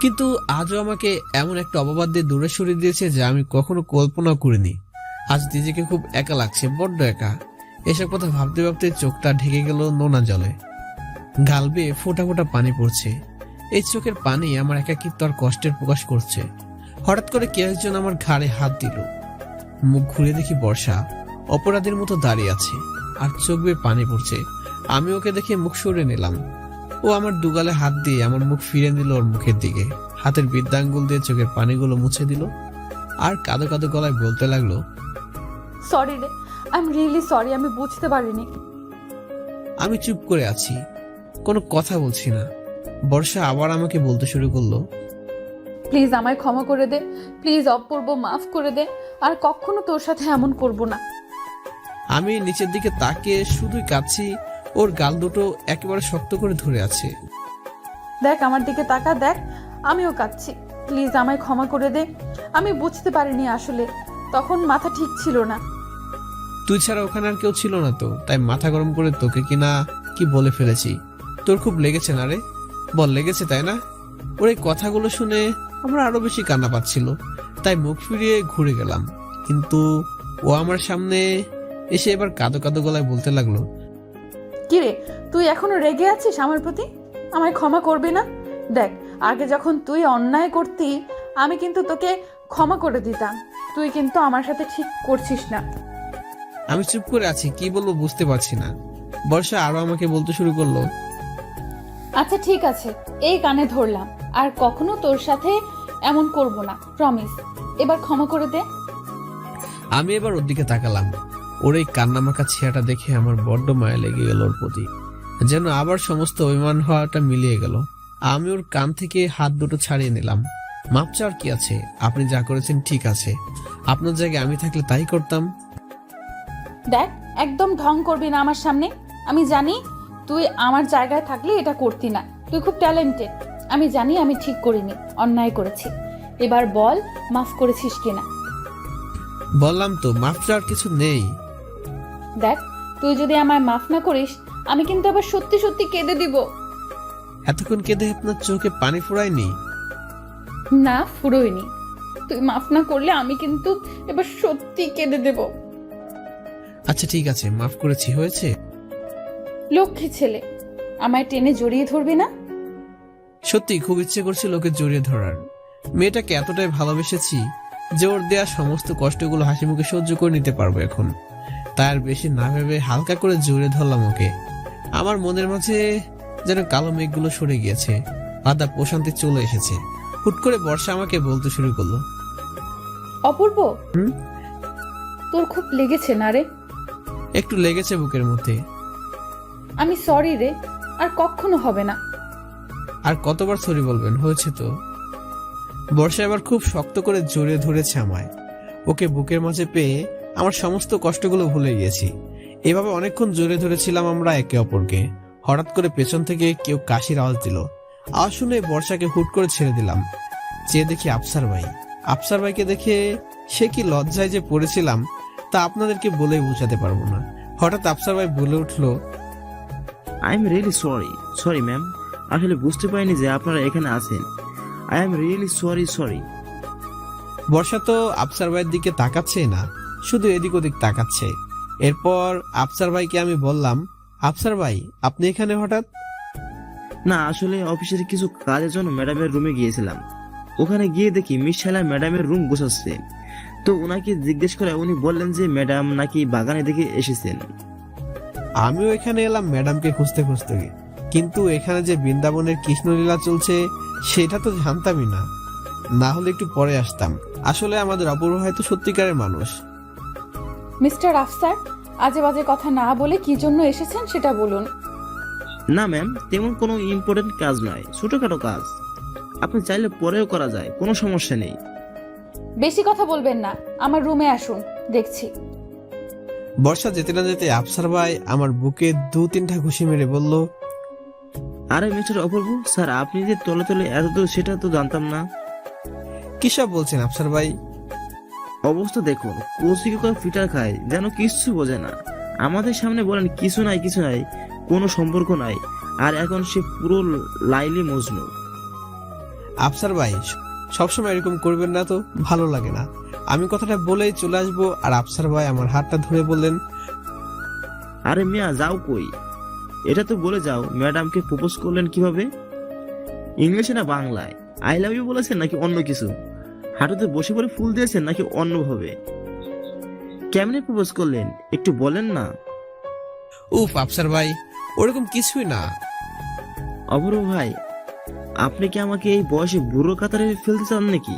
B: কিন্তু আজও আমাকে এমন একটা অপবাদ দিয়ে দূরে সরিয়ে দিয়েছে যা আমি কখনো কল্পনাও করিনি। আজ নিজেকে খুব একা লাগছে, বড্ড একা। এসব কথা ভাবতে ভাবতে চোখটা ঢেকে গেল নোনা জলে। গাল বেয়ে ফোঁটা ফোঁটা পানি পড়ছে। এই চোখের পানি আমার একাকিত্ব আর কষ্টের প্রকাশ করছে। হঠাৎ করে কেউ একজন আমার ঘাড়ে হাত দিল। মুখ ঘুরে দেখি বর্ষা অপরাধীর মতো দাঁড়িয়ে আছে আর চোখ বেয়ে পানি পড়ছে। আমি ওকে দেখে মুখ সরিয়ে নিলাম। ও আমার দুগালে হাত দিয়ে আমার মুখ ফিরে নিল ওর মুখের দিকে। হাতের বৃদ্ধাঙ্গুল দিয়ে চোখের পানিগুলো মুছে দিল আর কাঁদো কাঁদো গলায় বলতে লাগলো,
D: সরি রে, আই এম রিয়েলি সরি, আমি বুঝতে পারিনি।
B: আমি চুপ করে আছি, কোনো কথা বলছি না। বর্ষা আবার আমাকে বলতে শুরু করলো,
D: প্লিজ আমায় ক্ষমা করে দে, প্লিজ অপূর্ব মাফ করে দে, আর কখনো তোর সাথে এমন করব না।
B: আমি নিচের দিকে তাকিয়ে শুধুই কাঁদছি। ওর গাল দুটো একেবারে শক্ত করে ধরে আছে।
D: দেখ আমার দিকে তাকা, দেখ আমিও কাঁদছি। প্লিজ আমায় ক্ষমা করে দে, আমি বুঝতে পারিনি, আসলে তখন মাথা ঠিক ছিল না।
B: তুই ছাড়া ওখানে আর কেউ ছিল না তো, তাই মাথা গরম করে তোকে কিনা কি বলে ফেলেছি। তোর খুব লেগেছে না রে? বল, লেগেছে তাই না? ওর এই কথাগুলো শুনে আমার আরো বেশি কান্না পাচ্ছিল, তাই মুখ ফিরিয়ে ঘুরে গেলাম। কিন্তু ও আমার সামনে এসে এবার কাঁদো কাঁদো গলায় বলতে লাগলো,
D: কিরে, তুই এখনো রেগে আছিস আমার প্রতি? আমায় ক্ষমা করবি না? দেখ, আগে যখন তুই অন্যায় করতি আমি কিন্তু তোকে ক্ষমা করে দিতাম, তুই কিন্তু আমার সাথে ঠিক করছিস না।
B: আমি চুপ করে আছি, কি বলবো বুঝতে পারছি না। বর্ষা আরো আমাকে বলতে শুরু করলো,
D: আচ্ছা ঠিক আছে, এই কানে ধরলাম, আর কখনো তোর সাথে এমন করব না, প্রমিস। এবার ক্ষমা করে দে।
B: আমি এবার ওর দিকে তাকালাম। ওর এই কান্নামাখা ছেঁড়াটা দেখে আমার বড্ড মায়া লেগে গেল ওর প্রতি, যেন আবার সমস্ত অভিমান হওয়াটা মিলিয়ে গেল। আমি ওর কান থেকে হাত দুটো ছাড়িয়ে নিলাম। মাপ চাওয়ার কি আছে? আপনি যা করেছেন ঠিক আছে, আপনার জায়গায় আমি থাকলে তাই করতাম।
D: দেখ, একদম ঢং করবি না আমার সামনে। আমি জানি তুই আমার জায়গায় থাকলে এটা করতি না, তুই খুব ট্যালেন্টেড। আমি জানি আমি ঠিক করিনি, অন্যায় করেছি। এবার বল মাফ করেছিস কিনা।
B: বললাম তো, মাপ চাওয়ার কিছু নেই।
D: দেখ, তুই যদি আমায় মাফ না করিস আমি কিন্তু আবার সত্যি সত্যি কেঁদে দিব।
B: এতক্ষণ কেঁদে আপনার চোখে পানি ফুরায়নি?
D: না, ফুরোয়নি। তুই মাফ না করলে আমি কিন্তু এবার সত্যি কেঁদে দেব।
B: আচ্ছা ঠিক আছে, মাফ করেছি, হয়েছে।
D: লক্ষ্মী ছেলে, আমায় টেনে জড়িয়ে ধরবি না?
B: সত্যি খুব ইচ্ছে করছে লোকে জড়িয়ে ধরার। মেয়েটাকে এতটাই ভালোবেসেছি, যে ওর দেওয়া সমস্ত কষ্টগুলো হাসি মুখে সহ্য করে নিতে পারবো এখন। তাই আর বেশি না ভেবে হালকা করে জোরে ধরলাম ওকে। আমার মনের মাঝে যেন কালো মেঘগুলো সরে গিয়েছে, আদা প্রশান্তি চলে এসেছে। হুট করে বর্ষা আমাকে বলতে শুরু করলো,
D: অপূর্ব,
B: হুম?
D: তোর খুব লেগেছে না রে?
B: একটু লেগেছে বুকের মধ্যে।
D: আমি সরি রে, আর কখনো হবে না।
B: আর কতবার সরি বলবেন, হয়েছে তো। বর্ষা এবার খুব শক্ত করে জড়িয়ে ধরেছে আমায়। ওকে বুকের মাঝে পেয়ে আমার সমস্ত কষ্টগুলো ভুলে গিয়েছি। এভাবে অনেকক্ষণ জড়িয়ে ধরেছিলাম আমরা একে অপরকে। হঠাৎ করে পেছন থেকে কেউ কাশির আওয়াজ দিল। আওয়াজ শুনে বর্ষাকে হুট করে ছেড়ে দিলাম। চেয়ে দেখি আফসার ভাই। আফসার ভাইকে দেখে সে কি লজ্জায় যে পড়েছিলাম তা আপনাদেরকে বলেই বোঝাতে পারবো না। হঠাৎ আফসার ভাই বলে উঠলো,
A: I am really sorry ma'am, আসলে বুঝতে পারিনি যে আপনারা এখানে আছেন। I am really sorry.
B: Barsha তো আফসার ভাইয়ের দিকে তাকাচ্ছে না, শুধু এদিক ওদিক তাকাচ্ছে। এরপর আফসার ভাইকে আমি বললাম, আফসার ভাই আপনি এখানে হঠাৎ?
A: না, আসলে অফিসের কিছু কাজের জন্য ম্যাডামের রুমে গিয়েছিলাম। ওখানে গিয়ে দেখি মিস শালা ম্যাডামের রুম গোছাচ্ছে। তো ওনাকে জিজ্ঞেস করে উনি বললেন যে ম্যাডাম নাকি বাগানে দেখে এসেছেন।
B: আমিও এখানে এলাম ম্যাডামকে খুঁজতে খুঁজতে, কিন্তু এখানে যে বৃন্দাবনের কৃষ্ণলীলা চলছে সেটা তো জানতামই না। না হলে একটু পরে আসতাম। আসলে আমাদের অপূর্ব হয়তো সত্যিকারের মানুষ।
D: মিস্টার আফসার, আজে বাজে কথা না বলে কি জন্য এসেছেন সেটা বলুন।
A: না ম্যাম, তেমন কোনো ইম্পর্টেন্ট কাজ নয়, ছোটখাটো কাজ। আপনি চাইলে পরেও করা যায়, কোনো সমস্যা নেই।
D: বেশি কথা বলবেন না, আমার রুমে আসুন, দেখছি।
B: বর্ষা যেতে না যেতে আফসার ভাই আমার বুকে 2-3টা ঘুষি মেরে বলল,
A: আরে মিস্টার অপূর্ব স্যার, আপনি যে তলে তলে এত দূর সেটা তো জানতাম না।
B: কি সব বলছেন আফসার ভাই?
A: অবস্থা দেখুন, কৌশিক ফিটার খায় যেন কিচ্ছু বোঝে না। আমাদের সামনে বলেন কিছু নাই, কোনো সম্পর্ক নাই, আর এখন সে পুরো লাইলি মজনু।
B: আফসার ভাই সবসময় এরকম করবেন না তো, ভালো লাগে না। আমি কথাটা বলেই চলে আসবো, আর আফসার ভাই আমার হাতটা ধরে বললেন,
A: আরে মিয়া যাও কই? এটা তো বলে যাও ম্যাডামকে প্রপোজ করলেন কিভাবে? ইংলিশে না বাংলায়? আই লাভ ইউ বলেছেন নাকি অন্য কিছু? হাঁটুতে বসে পড়ে ফুল দিয়েছেন নাকি অন্যভাবে? কেমনে প্রপোজ করলেন একটু বলেন না।
B: উফ আফসার ভাই, ওরকম কিছুই না।
A: অপূর্ব ভাই, আপনি কি আমাকে এই বয়সে বুড়ো কাতারে ফেলতে চান নাকি?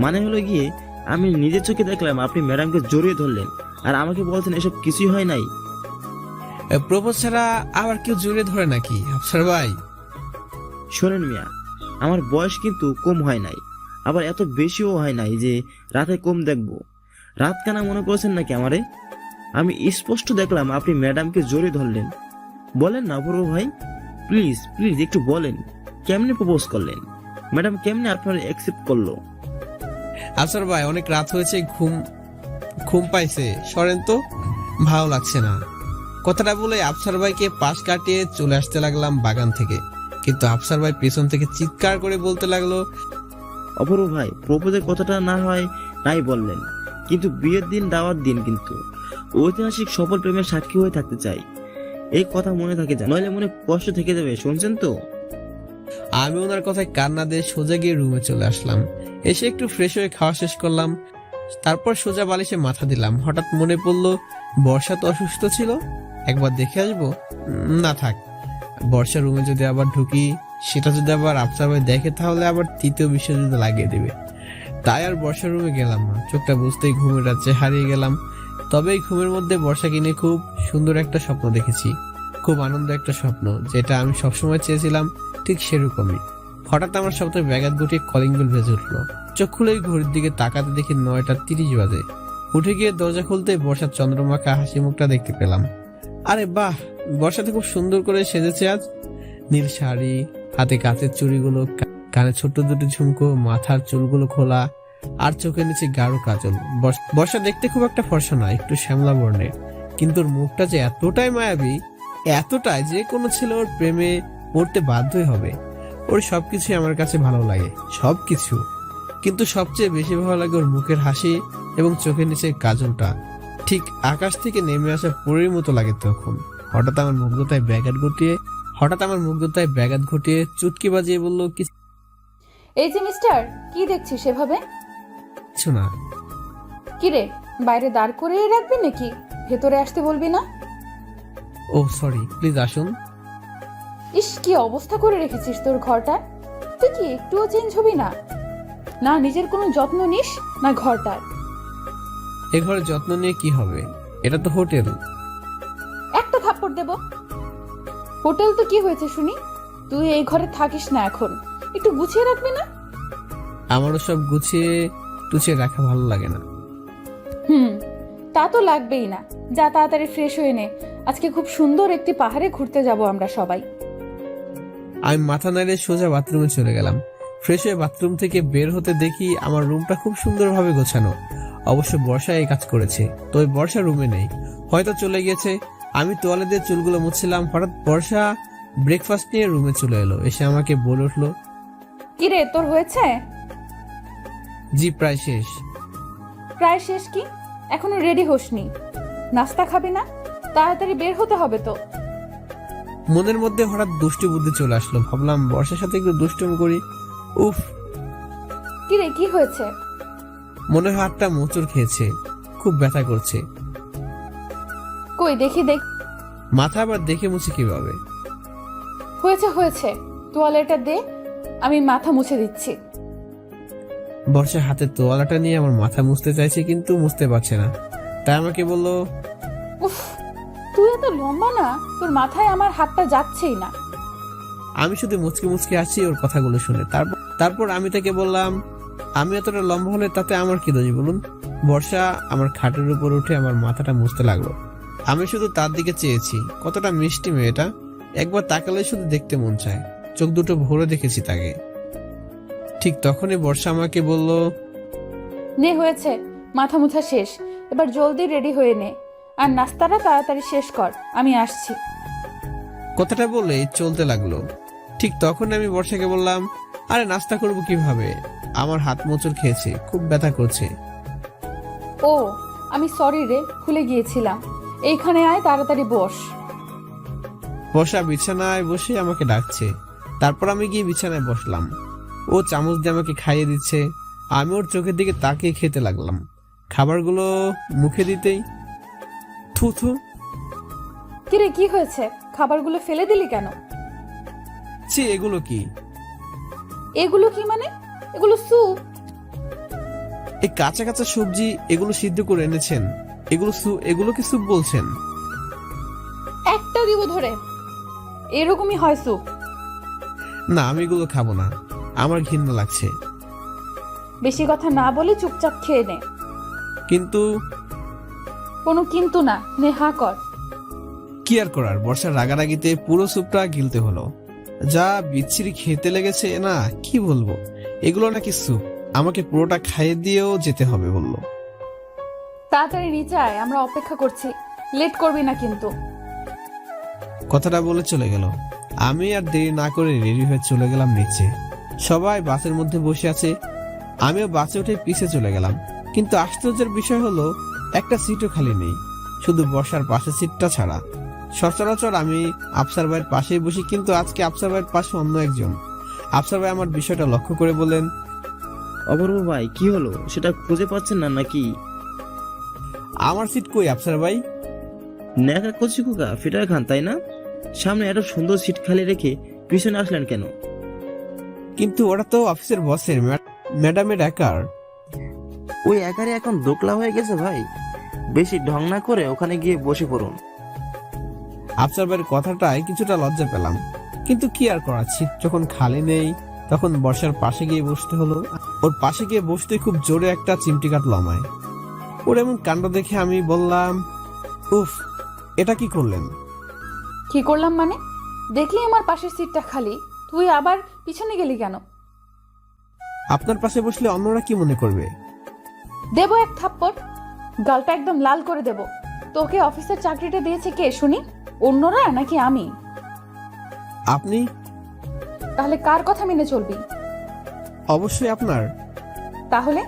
A: মানে হলো গিয়ে, আমি নিজের চোখে দেখলাম আপনি ম্যাডামকে জড়িয়ে ধরলেন, আর আমাকে বলছেন এসব কিছুই হয় নাই।
B: প্রপোজ ছাড়া আবার কেউ জড়িয়ে ধরে নাকি আফসার ভাই?
A: শোনেন মিয়া, আমার বয়স কিন্তু কম হয় নাই, আবার এত বেশিও হয় নাই যে রাতে কম দেখবো। রাত কানা মনে করেছেন নাকি আমারে? আমি স্পষ্ট দেখলাম আপনি ম্যাডামকে জড়িয়ে ধরলেন। বলেন না অপূর্ব ভাই, প্লিজ একটু বলেন, কেমনে প্রপোজ করলেন? ম্যাডাম কেমনে আপনার অ্যাকসেপ্ট করলো?
B: আফসার ভাই অনেক রাত হয়েছে, ঘুম পাইছে, সরেন তো, ভালো লাগছে না। কথাটা বলে আফসার ভাইকে পাশ কাটিয়ে চলে আসতে লাগলাম বাগান থেকে। কিন্তু আফসার ভাই পেছন থেকে চিৎকার করে বলতে লাগলো,
A: অপূর্ব ভাই, প্রপোজের কথাটা না হয় নাই বললেন, কিন্তু বিয়ের দিন দাওয়ার দিন কিন্তু ঐতিহাসিক সফল প্রেমের সাক্ষী হয়ে থাকতে চাই। এই কথা মনে থাকে যা, নইলে মনে কষ্ট থেকে যাবে, শুনছেন তো?
B: আমি ওনার কথায় কান্না দিয়ে সোজা গিয়ে রুমে চলে আসলাম। এসে একটু ফ্রেশ হয়ে খাওয়া শেষ করলাম, তারপর সোজা বালিশে মাথা দিলাম। হঠাৎ মনে পড়লো বর্ষা তো অসুস্থ ছিল, একবার দেখে আসবো। না থাক, বর্ষা রুমে যদি আবার ঢুকি, সেটা যদি আবার আফসার ভাই দেখে তাহলে আবার তৃতীয় বিশ্বযুদ্ধ লাগিয়ে দেবে। তাই আর বর্ষার রুমে গেলাম না। চোখটা বুঝতেই ঘুমের রাজ্যে হারিয়ে গেলাম। তবে এই ঘুমের মধ্যে বর্ষাকে নিয়ে খুব সুন্দর একটা স্বপ্ন দেখেছি, খুব আনন্দ একটা স্বপ্ন, যেটা আমি সবসময় চেয়েছিলাম, ঠিক সেরকমই। হঠাৎ আমার স্বপ্নের ব্যাঘাত ঘটিয়ে কলিং বেল বেজে উঠলো। চোখ খুলে ঘড়ির দিকে তাকাতে দেখি 9:30 বাজে। উঠে গিয়ে দরজা খুলতে বর্ষার চন্দ্রমাখা হাসি মুখটা দেখতে পেলাম। আরে বাহ, বর্ষাতে খুব সুন্দর করে সেজেছে আজ। নীল শাড়ি, হাতে কাচের চুড়িগুলো, কানে ছোট্ট দুটি ঝুমকো, মাথার চুলগুলো খোলা, আর চোখের নিচে গাঢ় কাজল। বর্ষা দেখতে খুব একটা ফর্সা না, একটু শ্যামলা বর্ণের, কিন্তু ওর মুখটা যে এতটাই মায়াবী, এতটাই যে কোনো ছেলে ওর প্রেমে পড়তে বাধ্যই হবে। ওর সবকিছুই আমার কাছে ভালো লাগে, সবকিছু। কিন্তু সবচেয়ে বেশি ভালো লাগে ওর মুখের হাসি এবং চোখের নিচে কাজলটা, ঠিক আকাশ থেকে নেমে আসা পরীর মতো লাগে তখন। হঠাৎ আমার মুগ্ধতায় ব্যাঘাত ঘটিয়ে চুটকি বাজিয়ে বলল, কি
D: এই যে মিস্টার, কি দেখছিস সেভাবে?
B: কিছু না।
D: কি রে, বাইরে দাঁড় করে রাখবি নাকি? ভেতরে আসতে বলবি না?
B: ও সরি, প্লিজ আসুন।
D: ইস, কি অবস্থা করে রেখেছিস তোর ঘরটা। তুই কি একটুও চেঞ্জ হবি না? না নিজের কোনো যত্ন নিস, না ঘরটার।
B: এ ঘরের যত্ন নিয়ে কি হবে? এটা তো হোটেল।
D: একটা থাপ্পড় দেব। হোটেল তো কি হয়েছে শুনি? তুই এই ঘরে থাকিস না এখন, একটু গুছিয়ে রাখবি না?
B: আমারও সব গুছিয়ে টুছিয়ে রাখা ভালো লাগে না।
D: তা তো লাগবেই না। যা তাড়াতাড়ি ফ্রেশ হয়ে নে, আজকে খুব সুন্দর একটি পাহাড়ে ঘুরতে যাব আমরা সবাই।
B: আমি মাথা নাড়িয়ে সোজা বাথরুমে চলে গেলাম। ফ্রেশ হয়ে বাথরুম থেকে বের হতে দেখি আমার রুমটা খুব সুন্দরভাবে গোছানো। অবশ্য বর্ষা এই কাজ করেছে, তো ওই বর্ষা রুমে নেই, হয়তো চলে গেছে। আমি তোয়ালে দিয়ে চুলগুলো মুছছিলাম, হঠাৎ বর্ষা ব্রেকফাস্ট নিয়ে রুমে চলে এলো। এসে আমাকে বলে উঠলো,
D: কি রে, তোর হয়েছে?
B: জি প্রায় শেষ।
D: প্রায় শেষ কি? এখনো রেডি হোসনি? নাস্তা খাবি না? তাড়াতাড়ি বের হতে হবে তো।
B: মনের মধ্যে হঠাৎ দুষ্টু বুদ্ধি চলে আসলো। ভাবলাম বর্ষার সাথে একটু দুষ্টুমি করি। উফ,
D: কি রে, কি হয়েছে?
B: মনে হয় হাতটা মোচড় খেয়েছে, খুব ব্যথা করছে।
D: কই দেখি দেখ।
B: মাথা আবার দেখে মুছে কিভাবে?
D: হয়েছে হয়েছে, তোয়ালেটা দে, আমি মাথা মুছে দিচ্ছি।
B: বর্ষা হাতে তোয়ালাটা নিয়ে আমার মাথা মুছতে চাইছে, কিন্তু মুছতে পারছে না। তাই আমাকে বলল,
D: উফ, তুই এত লম্বা না, তোর মাথায় আমার হাতটা যাচ্ছেই না।
B: আমি শুধু মুচকি মুচকি আসছি ওর কথাগুলো শুনে। তারপর আমি তাকে বললাম, আমি এতটা লম্বা হলে তাতে আমার কি দোষ বলুন? বর্ষা আমার খাটের উপর উঠে আমার মাথাটা মুছতে লাগলো। আমি শুধু তার দিকে চেয়েছি। কতটা মিষ্টি মেয়েটা, একবার তাকালে শুধু দেখতে মন চায়। চোখ দুটো ভরে দেখেছি তাকে। ঠিক তখনই বর্ষা আমাকে বলল,
D: নে হয়েছে, মাথা মুছা শেষ, এবার জলদি রেডি হয়ে নে, আর নাস্তাটা তাড়াতাড়ি শেষ কর, আমি আসছি।
B: কথাটা বলে চলতে লাগলো। ঠিক তখন আমি বর্ষাকে বললাম, আরে নাস্তা করব কিভাবে? আমার হাত মোচড় খেয়েছে, খুব ব্যথা করছে।
D: ও, আমি সরি রে, ভুলে গিয়েছিলাম। এইখানে আয়, তাড়াতাড়ি বস।
B: বর্ষা বিছানায় বসে আমাকে ডাকছে। তারপর আমি গিয়ে বিছানায় বসলাম। ও চামচ দিয়ে আমাকে খাইয়ে দিচ্ছে। আমি ওর চোখের দিকে তাকিয়ে খেতে লাগলাম। খাবারগুলো মুখে দিতেই থু থু।
D: কিরে, কি হয়েছে? খাবারগুলো ফেলে দিলি কেন?
B: ছি, এগুলো কি?
D: এগুলো কি মানে? এগুলো স্যুপ।
B: এই কাঁচা কাঁচা সবজি, এগুলো সিদ্ধ করে এনেছেন? এগুলো কি স্যুপ বলছেন?
D: একটা দিব ধরে, এরকমই হয় স্যুপ।
B: না, আমি এগুলো খাবো না, আমার ঘৃণা লাগছে।
D: বেশি কথা না বলে চুপচাপ খেয়ে নে।
B: কিন্তু
D: কোনো কিন্তু না, নে হা কর।
B: কি আর করার, বর্ষার রাগারাগিতে পুরো স্যুপটা গিলতে হলো। যা বিচ্ছিরি খেতে লেগেছে না, কি বলবো। এগুলো নাকি স্যুপ, আমাকে পুরোটা খাইয়ে দিয়েও যেতে হবে বললো।
D: তাড়াতাড়ি নিচে আয়, আমরা অপেক্ষা করছি, লেট করবি না কিন্তু।
B: কথাটা বলে চলে গেল। আমি আর দেরি না করে রেডি হয়ে চলে গেলাম নিচে। সবাই বাসের মধ্যে বসে আছে, আমিও বাসে উঠে পিছে চলে গেলাম। কিন্তু আশ্চর্যের বিষয় হলো, একটা সিটও খালি নেই, শুধু বসার পাশে সিটটা ছাড়া। সচরাচর আমি আফসার ভাইয়ের পাশেই বসি, কিন্তু আজকে আফসার ভাইয়ের পাশে অন্য একজন। আফসার ভাই আমার বিষয়টা লক্ষ্য করে বলেন,
A: অপূর্ব ভাই, কি হলো? সেটা খুঁজে পাচ্ছেন না নাকি?
B: আমার সিট কই আফসার ভাই?
A: ন্যাকা কচি কুকা ফিটার খান, তাই না? সামনে এত সুন্দর সিট খালি রেখে পিছনে আসলেন কেন?
B: কিন্তু ওরা তো অফিসের বসের, ম্যাডামের একার।
A: ওই একারে এখন দোকলা হয়ে গেছে ভাই। বেশি ঢং না করে ওখানে গিয়ে বসে পড়ুন।
B: আফসার ভাইয়ের কথাটায় কিছুটা লজ্জা পেলাম, কিন্তু কি আর করার, সিট যখন খালি নেই তখন বর্ষার পাশে গিয়ে বসতে হলো। ওর পাশে গিয়ে বসতে খুব জোরে একটা চিমটি কাটলো আমায়। ওর এমন কাণ্ড দেখে আমি বললাম, উফ, এটা কি করলেন?
D: কি করলাম মানে? দেখলি আমার পাশের সিটটা খালি, তুই আবার পিছনে গেলি কেন?
B: আপনার পাশে বসলে অন্যরা কি মনে করবে?
D: দেব এক থাপ্পড়, গালটা একদম লাল করে দেব। তোকে অফিসের চাকরিটা দিয়েছে কে শুনি? অন্যরা নাকি আমি?
B: আপনি?
D: তাহলে কার কথা মেনে চলবি?
B: অবশ্যই আপনার।
D: তাহলে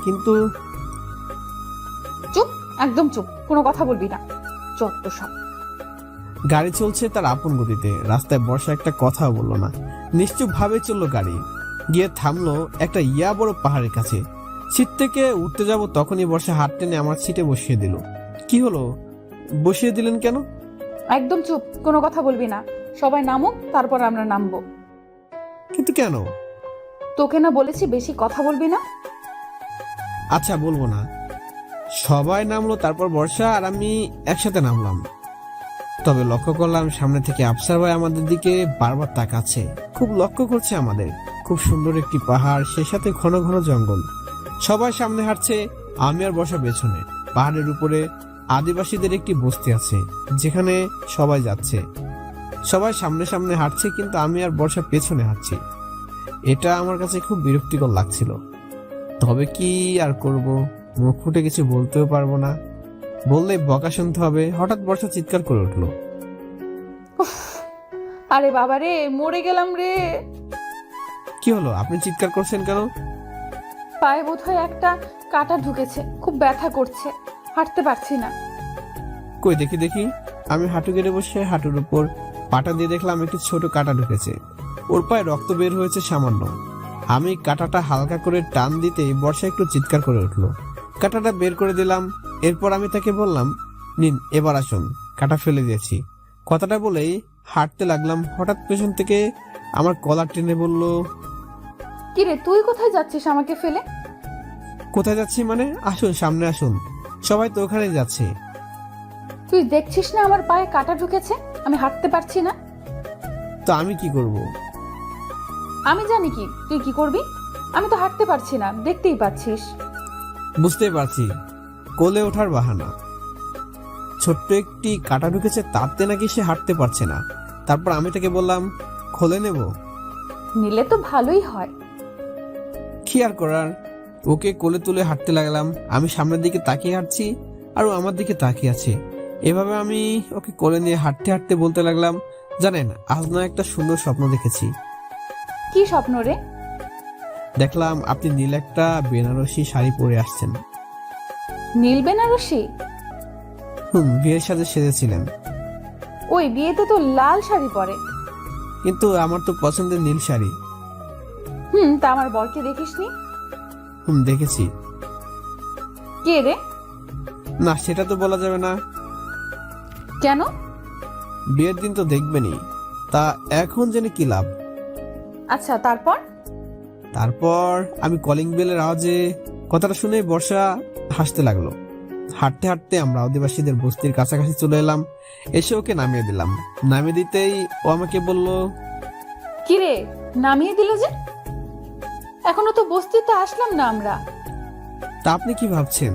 B: কিন্তু
D: চুপ, একদম চুপ, কোনো কথা বলবি না, যত সব।
B: গাড়ি চলছে তার আপন গতিতে। রাস্তায় বর্ষা একটা কথাও বললো না, নিশ্চুপ ভাবে চললো গাড়ি। গিয়ে থামলো একটা ইয়া বড় পাহাড়ের কাছে। সিট থেকে উঠতে যাব তখনই বর্ষা হাত টেনে আমার সিটে বসিয়ে দিল। কি হলো, বসিয়ে দিলেন কেন?
D: একদম চুপ, কোনো কথা বলবি না। সবাই নামুক, তারপর আমরা নামবো।
B: কিন্তু কেন?
D: তোকে না বলেছি বেশি কথা বলবি না?
B: আচ্ছা বলবো না। সবাই নামলো, তারপর বর্ষা আর আমি একসাথে নামলাম। তবে লক্ষ্য করলাম সামনে থেকে আফসার ভাই আমাদের দিকে বারবার তাকাচ্ছে, খুব লক্ষ্য করছে আমাদের। খুব সুন্দর একটি পাহাড়, সে সাথে ঘন ঘন জঙ্গল। সবাই সামনে হাঁটছে, আমি আর বর্ষা পেছনে। পাহাড়ের উপরে আদিবাসীদের একটি বস্তি আছে যেখানে সবাই যাচ্ছে। সবাই সামনে সামনে হাঁটছে, কিন্তু আমি আর বর্ষা পেছনে হাঁটছি। এটা আমার কাছে খুব বিরক্তিকর লাগছিল। তবে কি আর করব, মুখ ফুটে কিছু বলতেও পারবো না, বললে বকা শুনতে হবে। হঠাৎ বর্ষা চিৎকার করে উঠলো।
D: উফ, আরে বাবা রে, মরে গেলাম রে।
B: কি হলো, আপনি চিৎকার করছেন কেন?
D: পায়ে বোধহয় একটা কাঁটা ঢুকেছে, খুব ব্যথা করছে, হাঁটতে পারছি না।
B: কই দেখি দেখি। আমি হাঁটু কেটে বসে হাঁটুর উপর পাটা দিয়ে দেখলাম একটি ছোট কাঁটা ঢুকেছে। ওর পায়ে রক্ত বের হয়েছে সামান্য। আমি কাঁটাটা হালকা করে টান দিতেই বর্ষা একটু চিৎকার করে উঠলো। কাঁটাটা বের করে দিলাম। এরপর আমি তাকে বললাম, নিন এবার আসুন, কাঁটা ফেলে দিয়েছি। কথাটা বলেই হাঁটতে লাগলাম। হঠাৎ পেছন থেকে আমার কলার টেনে বলল,
D: কিরে, তুই কোথায় যাচ্ছিস আমাকে ফেলে?
B: কোথায় যাচ্ছি মানে? আসুন সামনে আসুন, সবাই তো ওখানে যাচ্ছে।
D: তুই দেখছিস না আমার পায়ে কাঁটা ঢুকেছে, আমি হাঁটতে পারছি না।
B: তো আমি কি করব?
D: আমি জানি কি তুই কি করবি। আমি তো হাঁটতে পারছি না, দেখতেই পাচ্ছিস।
B: বুঝতে পারছি, কোলে ওঠার বাহানা। ছোট্ট একটি কাঁটা ঢুকেছে, তাতে নাকি সে হাঁটতে পারছে না। তারপর আমি তাকে বললাম, খোলে নেব।
D: নিলে তো ভালোই হয়।
B: কি আর করার, ওকে কোলে তুলে হাঁটতে লাগলাম। আমি সামনের দিকে তাকিয়ে হাঁটছি আর ও আমার দিকে তাকিয়ে আছে। এভাবে আমি ওকে কোলে নিয়ে হাঁটতে হাঁটতে বলতে লাগলাম, জানেন আজ না একটা সুন্দর স্বপ্ন দেখেছি।
D: কি স্বপ্ন রে?
B: দেখলাম আপনি নীল একটা বেনারসি শাড়ি পরে আসছেন।
D: নীল বেনারসি?
B: বিয়ের সাথে সেজেছিলেন।
D: ওই বিয়েতে তো লাল শাড়ি পরে।
B: কিন্তু আমার তো পছন্দের নীল শাড়ি।
D: তা আমার বরকে দেখিসনি?
B: দেখেছি।
D: কে রে?
B: না, সেটা তো বলা যাবে না।
D: কেন?
B: বিয়ের দিন তো দেখবেনই। তা এখন জেনে কি লাভ?
D: আচ্ছা, তারপর?
B: তারপর আমি কলিং বেলের আওয়াজে কথাটা শুনে বর্ষা হাসতে লাগলো। হাঁটতে হাঁটতে আমরা আদিবাসীদের বস্তির কাছাকাছি চলে এলাম। এসে ওকে নামিয়ে দিলাম। নামিয়ে দিতেই ও আমাকে বলল,
D: কি রে, নামিয়ে দিলে যে? এখনো তো বস্তিতে আসলাম না আমরা।
B: তা আপনি কি ভাবছেন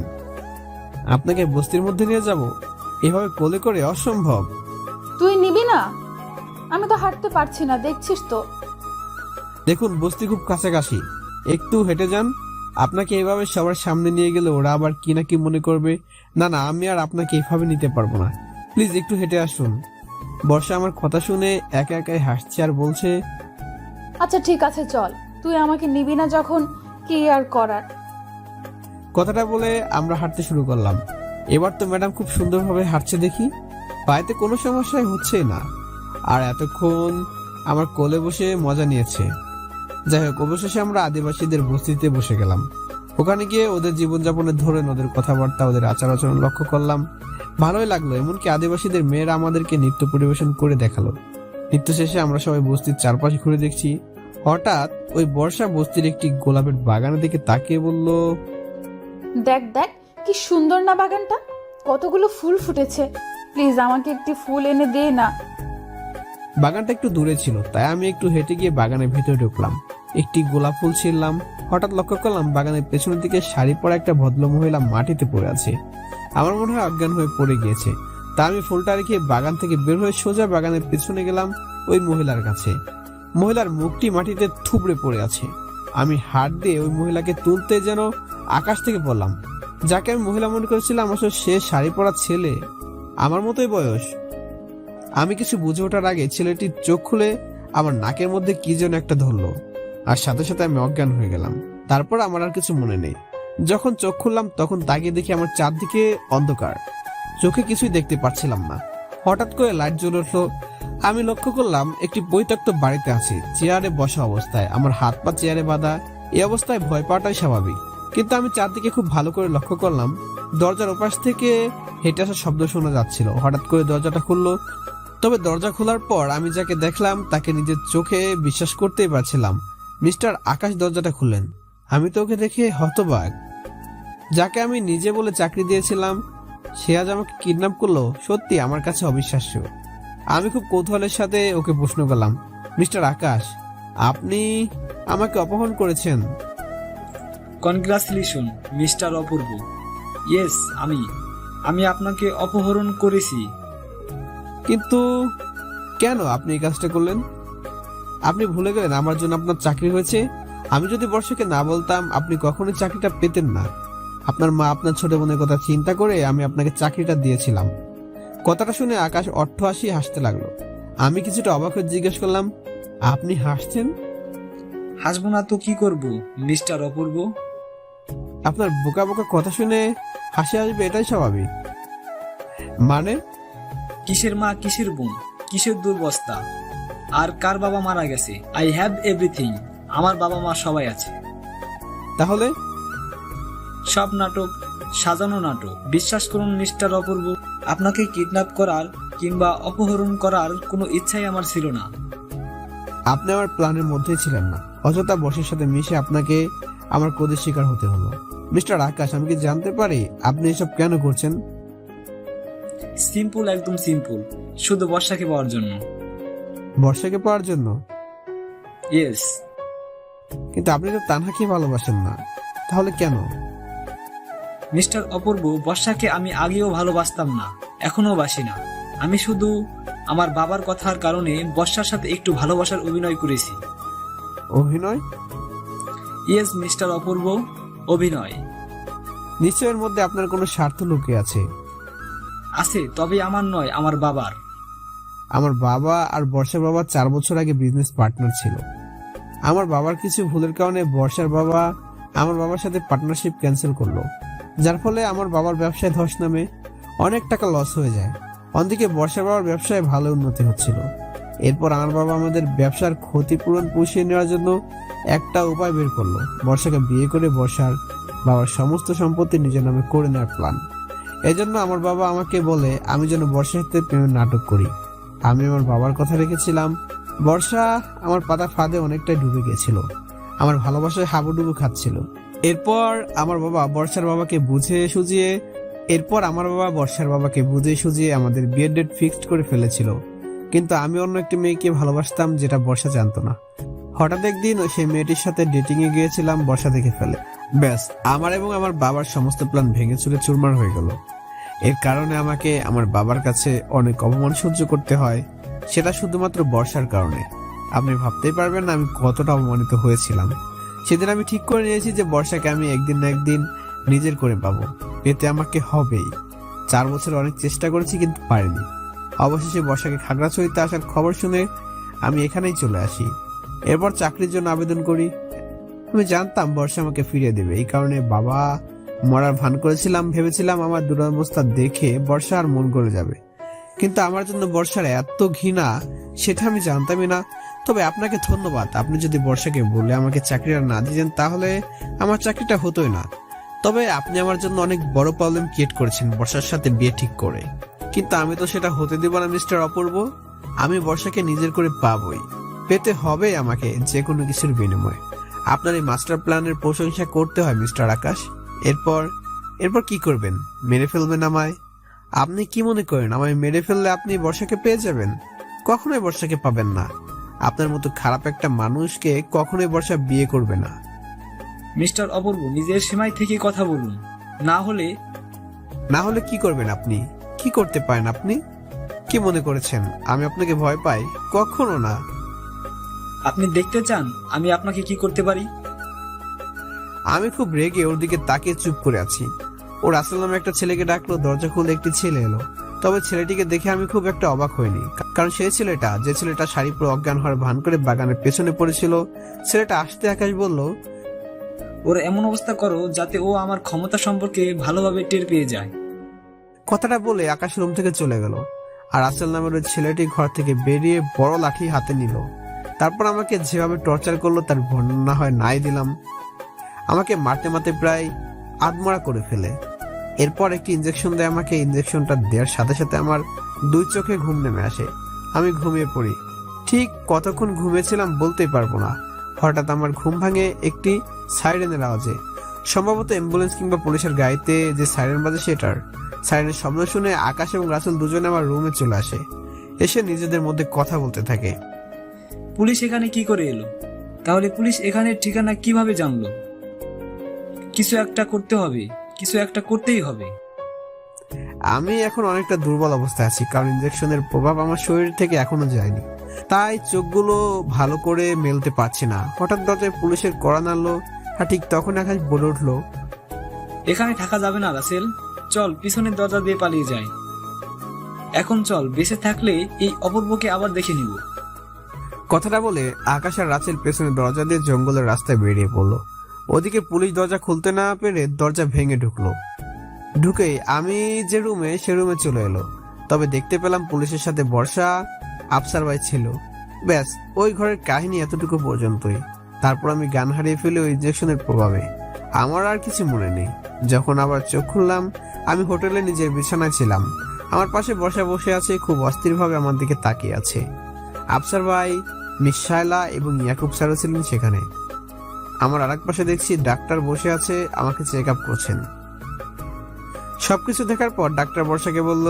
B: আপনাকে বস্তির মধ্যে নিয়ে যাব? এভাবে কোলে করে? অসম্ভব।
D: তুই নিবি না? আমি তো হাঁটতে পারছি না, দেখছিস তো।
B: দেখুন, বস্তি খুব কাছাকাছি, একটু হেঁটে যান। আপনাকে এভাবে সবার সামনে নিয়ে গেলে ওরা আবার কি না কি মনে করবে। না না, আমি আর আপনাকে এভাবে নিতে পারবো না, প্লিজ একটু হেঁটে আসুন। বর্ষা আমার কথা শুনে একা একাই হাসছে আর বলছে,
D: আচ্ছা ঠিক আছে, চল। তুই আমাকে নিবি না যখন, কি আর করার।
B: কথাটা বলে আমরা হাঁটতে শুরু করলাম। এবার তো ম্যাডাম খুব সুন্দরভাবে হাঁটছে দেখি, পায়েতে কোনো সমস্যাই হচ্ছে না। আর এতক্ষণ আমার কোলে বসে মজা নিয়েছে। যাই হোক, অবশেষে আমরা আদিবাসীদের বস্তিতে বসে গেলাম। ওখানে গিয়ে ওদের জীবনযাপনের ধরন, ওদের কথাবার্তা, ওদের আচার আচরণ লক্ষ্য করলাম। ভালোই লাগলো। এমনকি আদিবাসীদের মেয়েরা আমাদেরকে নৃত্য পরিবেশন করে দেখালো। নৃত্য শেষে আমরা সবাই বস্তির চারপাশে ঘুরে দেখছি। হঠাৎ ওই বর্ষা বস্তির একটি গোলাপের বাগানের দিকে তাকিয়ে বলল,
D: দেখ দেখ, কি সুন্দর না বাগানটা, কতগুলো ফুল ফুটেছে। প্লিজ আমাকে একটি ফুল এনে দে না।
B: বাগানটা একটু দূরে ছিল, তাই আমি একটু হেঁটে গিয়ে বাগানের ভেতরে ঢুকলাম। একটি গোলাপ ফুল ছিঁড়লাম। হঠাৎ লক্ষ্য করলাম বাগানের পেছনের দিকে শাড়ি পরা একটা ভদ্র মহিলা মাটিতে পড়ে আছে। আমার মনে হয় অজ্ঞান হয়ে পড়ে গিয়েছে। তা আমি ফুলটা রেখে বাগান থেকে বের হয়ে সোজা বাগানের পেছনে গেলাম ওই মহিলার কাছে। মহিলার মুখটি মাটিতে থুবড়ে পড়ে আছে। আমি হাত দিয়ে ওই মহিলাকে তুলতে যেন আকাশ থেকে পড়লাম। যাকে আমি মহিলা মনে করেছিলাম, আসলে সে শাড়ি পরা ছেলে, আমার মতোই বয়স। আমি কিছু বুঝে ওঠার আগে ছেলেটির চোখ খুলে আমার নাকের মধ্যে কি যেন একটা ধরলো, আর সাথে সাথে আমি অজ্ঞান হয়ে গেলাম। তারপর আমার আর কিছু মনে নেই। যখন চোখ খুললাম তখন তাকিয়ে দেখি আমার চারদিকে অন্ধকার, চোখে কিছুই দেখতে পাচ্ছিলাম না। হঠাৎ করে লাইট জ্বলে উঠলো আমি লক্ষ্য করলাম একটি পরিত্যক্ত বাড়িতে আছি, চেয়ারে বসা অবস্থায়, আমার হাত পা চেয়ারে বাঁধা। এই অবস্থায় ভয় পাওয়াটাই স্বাভাবিক, কিন্তু আমি চারদিকে খুব ভালো করে লক্ষ্য করলাম। দরজার ওপাশ থেকে হেঁটে আসার শব্দ শোনা যাচ্ছিল। হঠাৎ করে দরজাটা খুললো, তবে দরজা খোলার পর আমি যাকে দেখলাম তাকে নিজের চোখে বিশ্বাস করতেই পারছিলাম। মিস্টার আকাশ দরজাটা খুললেন। আমি তো ওকে দেখে হতবাক। যাকে আমি নিজে বলে চাকরি দিয়েছিলাম সে আজ আমাকে কিডন্যাপ করলো, সত্যি আমার কাছে অবিশ্বাস্য। আমি খুব কৌতূহলের সাথে ওকে প্রশ্ন করলাম, মিস্টার আকাশ, আপনি আমাকে অপহরণ করেছেন?
G: কনগ্রাচুলেশন মিস্টার অপূর্ব। ইয়েস, আমি আপনাকে অপহরণ করেছি।
B: কিন্তু কেন আপনি এই কাজটা করলেন? আপনি ভুলে গেলেন আমার জন্য আপনার চাকরি হয়েছে। আমি যদি বর্ষাকে না বলতাম আপনি কখনোই চাকরিটা পেতেন না। আপনার মা আপনার ছোট বোনের কথা চিন্তা করে আমি আপনাকে চাকরিটা দিয়েছিলাম। কথাটা শুনে আকাশ অট্টহাসি হাসতে লাগলো। আমি কিছুটা অবাক হয়ে জিজ্ঞেস করলাম, আপনি হাসছেন?
G: হাসবো না তো কি করব মিস্টার অপূর্ব?
B: আপনার বোকা বোকা কথা শুনে হাসি আসবে, এটাই স্বাভাবিক। মানে?
G: কিসের মা, কিসের বোন, কিসের দুর্বস্থা, আর কার বাবা মারা গেছে? I have everything. আমার বাবা মা সবাই আছে।
B: তাহলে
G: সব নাটক, সাজানো নাটক। বিশ্বাস করুন মিস্টার অপূর্ব, আপনাকে কিডন্যাপ করার কিংবা অপহরণ করার কোনো ইচ্ছাই আমার ছিল না।
B: আপনি আমার প্ল্যানের মধ্যেই ছিলেন না। অযথা বসের সাথে মিশে আপনাকে আমার ক্রোধের শিকার হতে হলো। মিস্টার আকাশ, আমি কি জানতে পারি আপনি এসব কেন করছেন?
G: সিম্পল, একদম সিম্পল। শুধু বর্ষাকে পাওয়ার জন্য।
B: বর্ষাকে পাওয়ার জন্য?
G: ইয়েস।
B: কিন্তু আপনি তো তানহাকে ভালোবাসেন না, তাহলে কেন?
G: মিস্টার অপূর্ব, বর্ষাকে আমি আগেও ভালোবাসতাম না, এখনো বাসি না। আমি শুধু আমার বাবার কথার কারণে বর্ষার সাথে একটু ভালোবাসার অভিনয় করেছি।
B: অভিনয়?
G: ইয়েস মিস্টার অপূর্ব, অভিনয়।
B: নিশ্চয়ের মধ্যে আপনার কোনো স্বার্থ লুকিয়ে আছে।
G: আছে, তবে আমার নয়, আমার বাবার।
B: আমার বাবা আর বর্ষার বাবা 4 বছর আগে বিজনেস পার্টনার ছিল। আমার বাবার কিছু ভুলের কারণে বর্ষার বাবা আমার বাবার সাথে পার্টনারশিপ ক্যান্সেল করলো, যার ফলে আমার বাবার ব্যবসায় ধস নামে, অনেক টাকা লস হয়ে যায়। অন্যদিকে বর্ষার বাবার ব্যবসায় ভালো উন্নতি হচ্ছিল। এরপর আমার বাবা আমাদের ব্যবসার ক্ষতিপূরণ পুষিয়ে নেওয়ার জন্য একটা উপায় বের করলো, বর্ষাকে বিয়ে করে বর্ষার বাবার সমস্ত সম্পত্তি নিজের নামে করে নেওয়ার প্ল্যান। এজন্য আমার বাবা আমাকে বলে আমি যেন বর্ষার সাথে প্রেমের নাটক করি। আমি আমার বাবার কথা রেখেছিলাম। বর্ষা আমার পাতা ফাঁদে অনেকটাই ডুবে গেছিল, আমার ভালোবাসায় হাবুডুবু খাচ্ছিল। এরপর আমার বাবা বর্ষার বাবাকে বুঝিয়ে সুঝিয়ে আমাদের বিয়ের ডেট ফিক্সড করে ফেলেছিল। কিন্তু আমি অন্য একটি মেয়েকে ভালোবাসতাম, যেটা বর্ষা জানতো না। হঠাৎ একদিন সেই মেয়েটির সাথে ডেটিং এ গিয়েছিলাম, বর্ষা দেখে ফেলে। ব্যাস, আমার এবং আমার বাবার সমস্ত প্ল্যান ভেঙে চুরে চুরমার হয়ে গেল। এর কারণে আমাকে আমার বাবার কাছে অনেক অপমান সহ্য করতে হয়, সেটা শুধুমাত্র বর্ষার কারণে। আপনি ভাবতেই পারবেন না আমি কতটা অপমানিত হয়েছিলাম। সেদিন আমি ঠিক করে নিয়েছি যে বর্ষাকে আমি একদিন না একদিন নিজের করে পাবো, পেতে আমাকে হবেই। 4 বছর অনেক চেষ্টা করেছি কিন্তু পারিনি। অবশেষে বর্ষাকে খাগড়াছড়িতে আসার খবর শুনে আমি এখানেই চলে আসি। এরপর চাকরির জন্য আবেদন করি। আমি জানতাম বর্ষা আমাকে ফিরিয়ে দেবে, এই কারণে বাবা মরার ভান করেছিলাম। ভেবেছিলাম আমার দুরবস্থা দেখে বর্ষা আর মন গলে যাবে, কিন্তু আমার জন্য বর্ষার এত ঘৃণা সেটা আমি জানতামই না। তবে আপনাকে ধন্যবাদ, আপনি যদি বর্ষাকে বলে আমাকে চাকরিটা না দিতেন তাহলে আমার চাকরিটা হতোই না। তবে আপনি আমার জন্য অনেক বড় প্রবলেম ক্রিয়েট করেছেন বর্ষার সাথে বিয়ে ঠিক করে, কিন্তু আমি তো সেটা হতে দেব না মিস্টার অপূর্ব। আমি বর্ষাকে নিজের করে পাবই, পেতে হবে আমাকে যে কোনো কিছুর বিনিময়ে। আপনার এই মাস্টার প্ল্যানের প্রশংসা করতে হয় মিস্টার আকাশ। এরপর কি করবেন? মেরে ফেলবেন আমায়? আপনি কি মনে করেন আমায় মেরে ফেললে আপনি বর্ষাকে পেয়ে যাবেন? কখনোই বর্ষাকে পাবেন না। আপনার মতো খারাপ একটা মানুষকে কখনোই বর্ষা বিয়ে করবে না।
G: মিস্টার অপূর্ব, নিজের সীমায় থেকে কথা বলুন, না হলে
B: কি করবেন আপনি? কি করতে পারেন আপনি? কি মনে করেছেন আমি আপনাকে ভয় পাই? কখনো না।
G: আপনি দেখতে চান আমি আপনাকে কি করতে পারি?
B: আমি খুব রেগে ওর দিকে তাকিয়ে চুপ করে আছি। ও রাসেল নামে একটা ছেলেকে ডাকলো, দরজা খুলে একটি ছেলে এলো। তবে ছেলেটিকে দেখে আমি খুব একটা অবাক হইনি, কারণ সেই যে ছেলেটা শাড়ি পরে অজ্ঞান হওয়ার ভান করে বাগানের পেছনে পড়েছিল। ছেলেটা আসতে আকাশ বলল,
G: ওর এমন অবস্থা করো যাতে ও আমার ক্ষমতা সম্পর্কে ভালোভাবে টের পেয়ে যায়।
B: কথাটা বলে আকাশ রুম থেকে চলে গেল। আর রাসেল নামের ওই ছেলেটি ঘর থেকে বেরিয়ে বড় লাঠি হাতে নিল। তারপর আমাকে যেভাবে টর্চার করলো তার বর্ণনা হয় নাই দিলাম। আমাকে মারতে মারতে প্রায় আধমরা করে ফেলে। এরপর একটি ইঞ্জেকশন দেয় আমাকে। ইঞ্জেকশনটা দেওয়ার সাথে সাথে আমার 2 চোখে ঘুম নেমে আসে। আমি ঘুমিয়ে পড়ি। ঠিক কতক্ষণ ঘুমিয়েছিলাম বলতেই পারবো না। হঠাৎ আমার ঘুম ভাঙে একটি সাইরেনের আওয়াজে। সম্ভবত অ্যাম্বুলেন্স কিংবা পুলিশের গাড়িতে যে সাইরেন বাজে সেটার। সাইরেনের শব্দ শুনে আকাশ এবং রাসেল দুজনে আমার রুমে চলে আসে। এসে নিজেদের মধ্যে কথা বলতে থাকে।
G: পুলিশ এখানে কি করে এলো? তাহলে পুলিশ এখানের ঠিকানা কিভাবে জানলো? কিছু একটা করতে হবে, কিছু একটা করতেই হবে।
B: আমি এখন অনেকটা দুর্বল অবস্থায় আছি, কারণ ইনজেকশনের প্রভাব আমার শরীর থেকে এখনো যায়নি। তাই চোখগুলো ভালো করে মেলতে পারছি না। হঠাৎ দরজায় পুলিশের কড়া নাড়লো, আর ঠিক তখন আকাশ বলে উঠলো,
G: এখানে থাকা যাবে না রাসেল, চল পিছনের দরজা দিয়ে পালিয়ে যাই। এখন চল, বেঁচে থাকলে এই অপূর্বকে আবার দেখে নিব।
B: কথাটা বলে আকাশ আর রাসেল পেছনে দরজা দিয়ে জঙ্গলের রাস্তায় বেরিয়ে পড়লো। ওদিকে পুলিশ দরজা খুলতে না পেরে দরজা ভেঙে ঢুকলো। ঢুকে আমি যে রুমে সে রুমে চলে এলো। তবে দেখতে পেলাম পুলিশের সাথে বর্ষা, আফসার ভাই ছিল। ব্যাস, ওই ঘরের কাহিনী এতটুকু পর্যন্তই। তারপর আমি জ্ঞান হারিয়ে ফেলি ওই ইনজেকশনের প্রভাবে। আমার আর কিছু মনে নেই। যখন আবার চোখ খুললাম, আমি হোটেলে নিজের বিছানায় ছিলাম। আমার পাশে বর্ষা বসে আছে, খুব অস্থিরভাবে আমার দিকে তাকিয়ে আছে। আফসার ভাই, মিস শায়লা এবং ইয়াকুব স্যারও ছিলেন সেখানে। আমার আরেক পাশে দেখছি ডাক্তার বসে আছে, আমাকে চেক আপ করছেন। সবকিছু দেখার পর ডাক্তার বর্ষাকে বলল,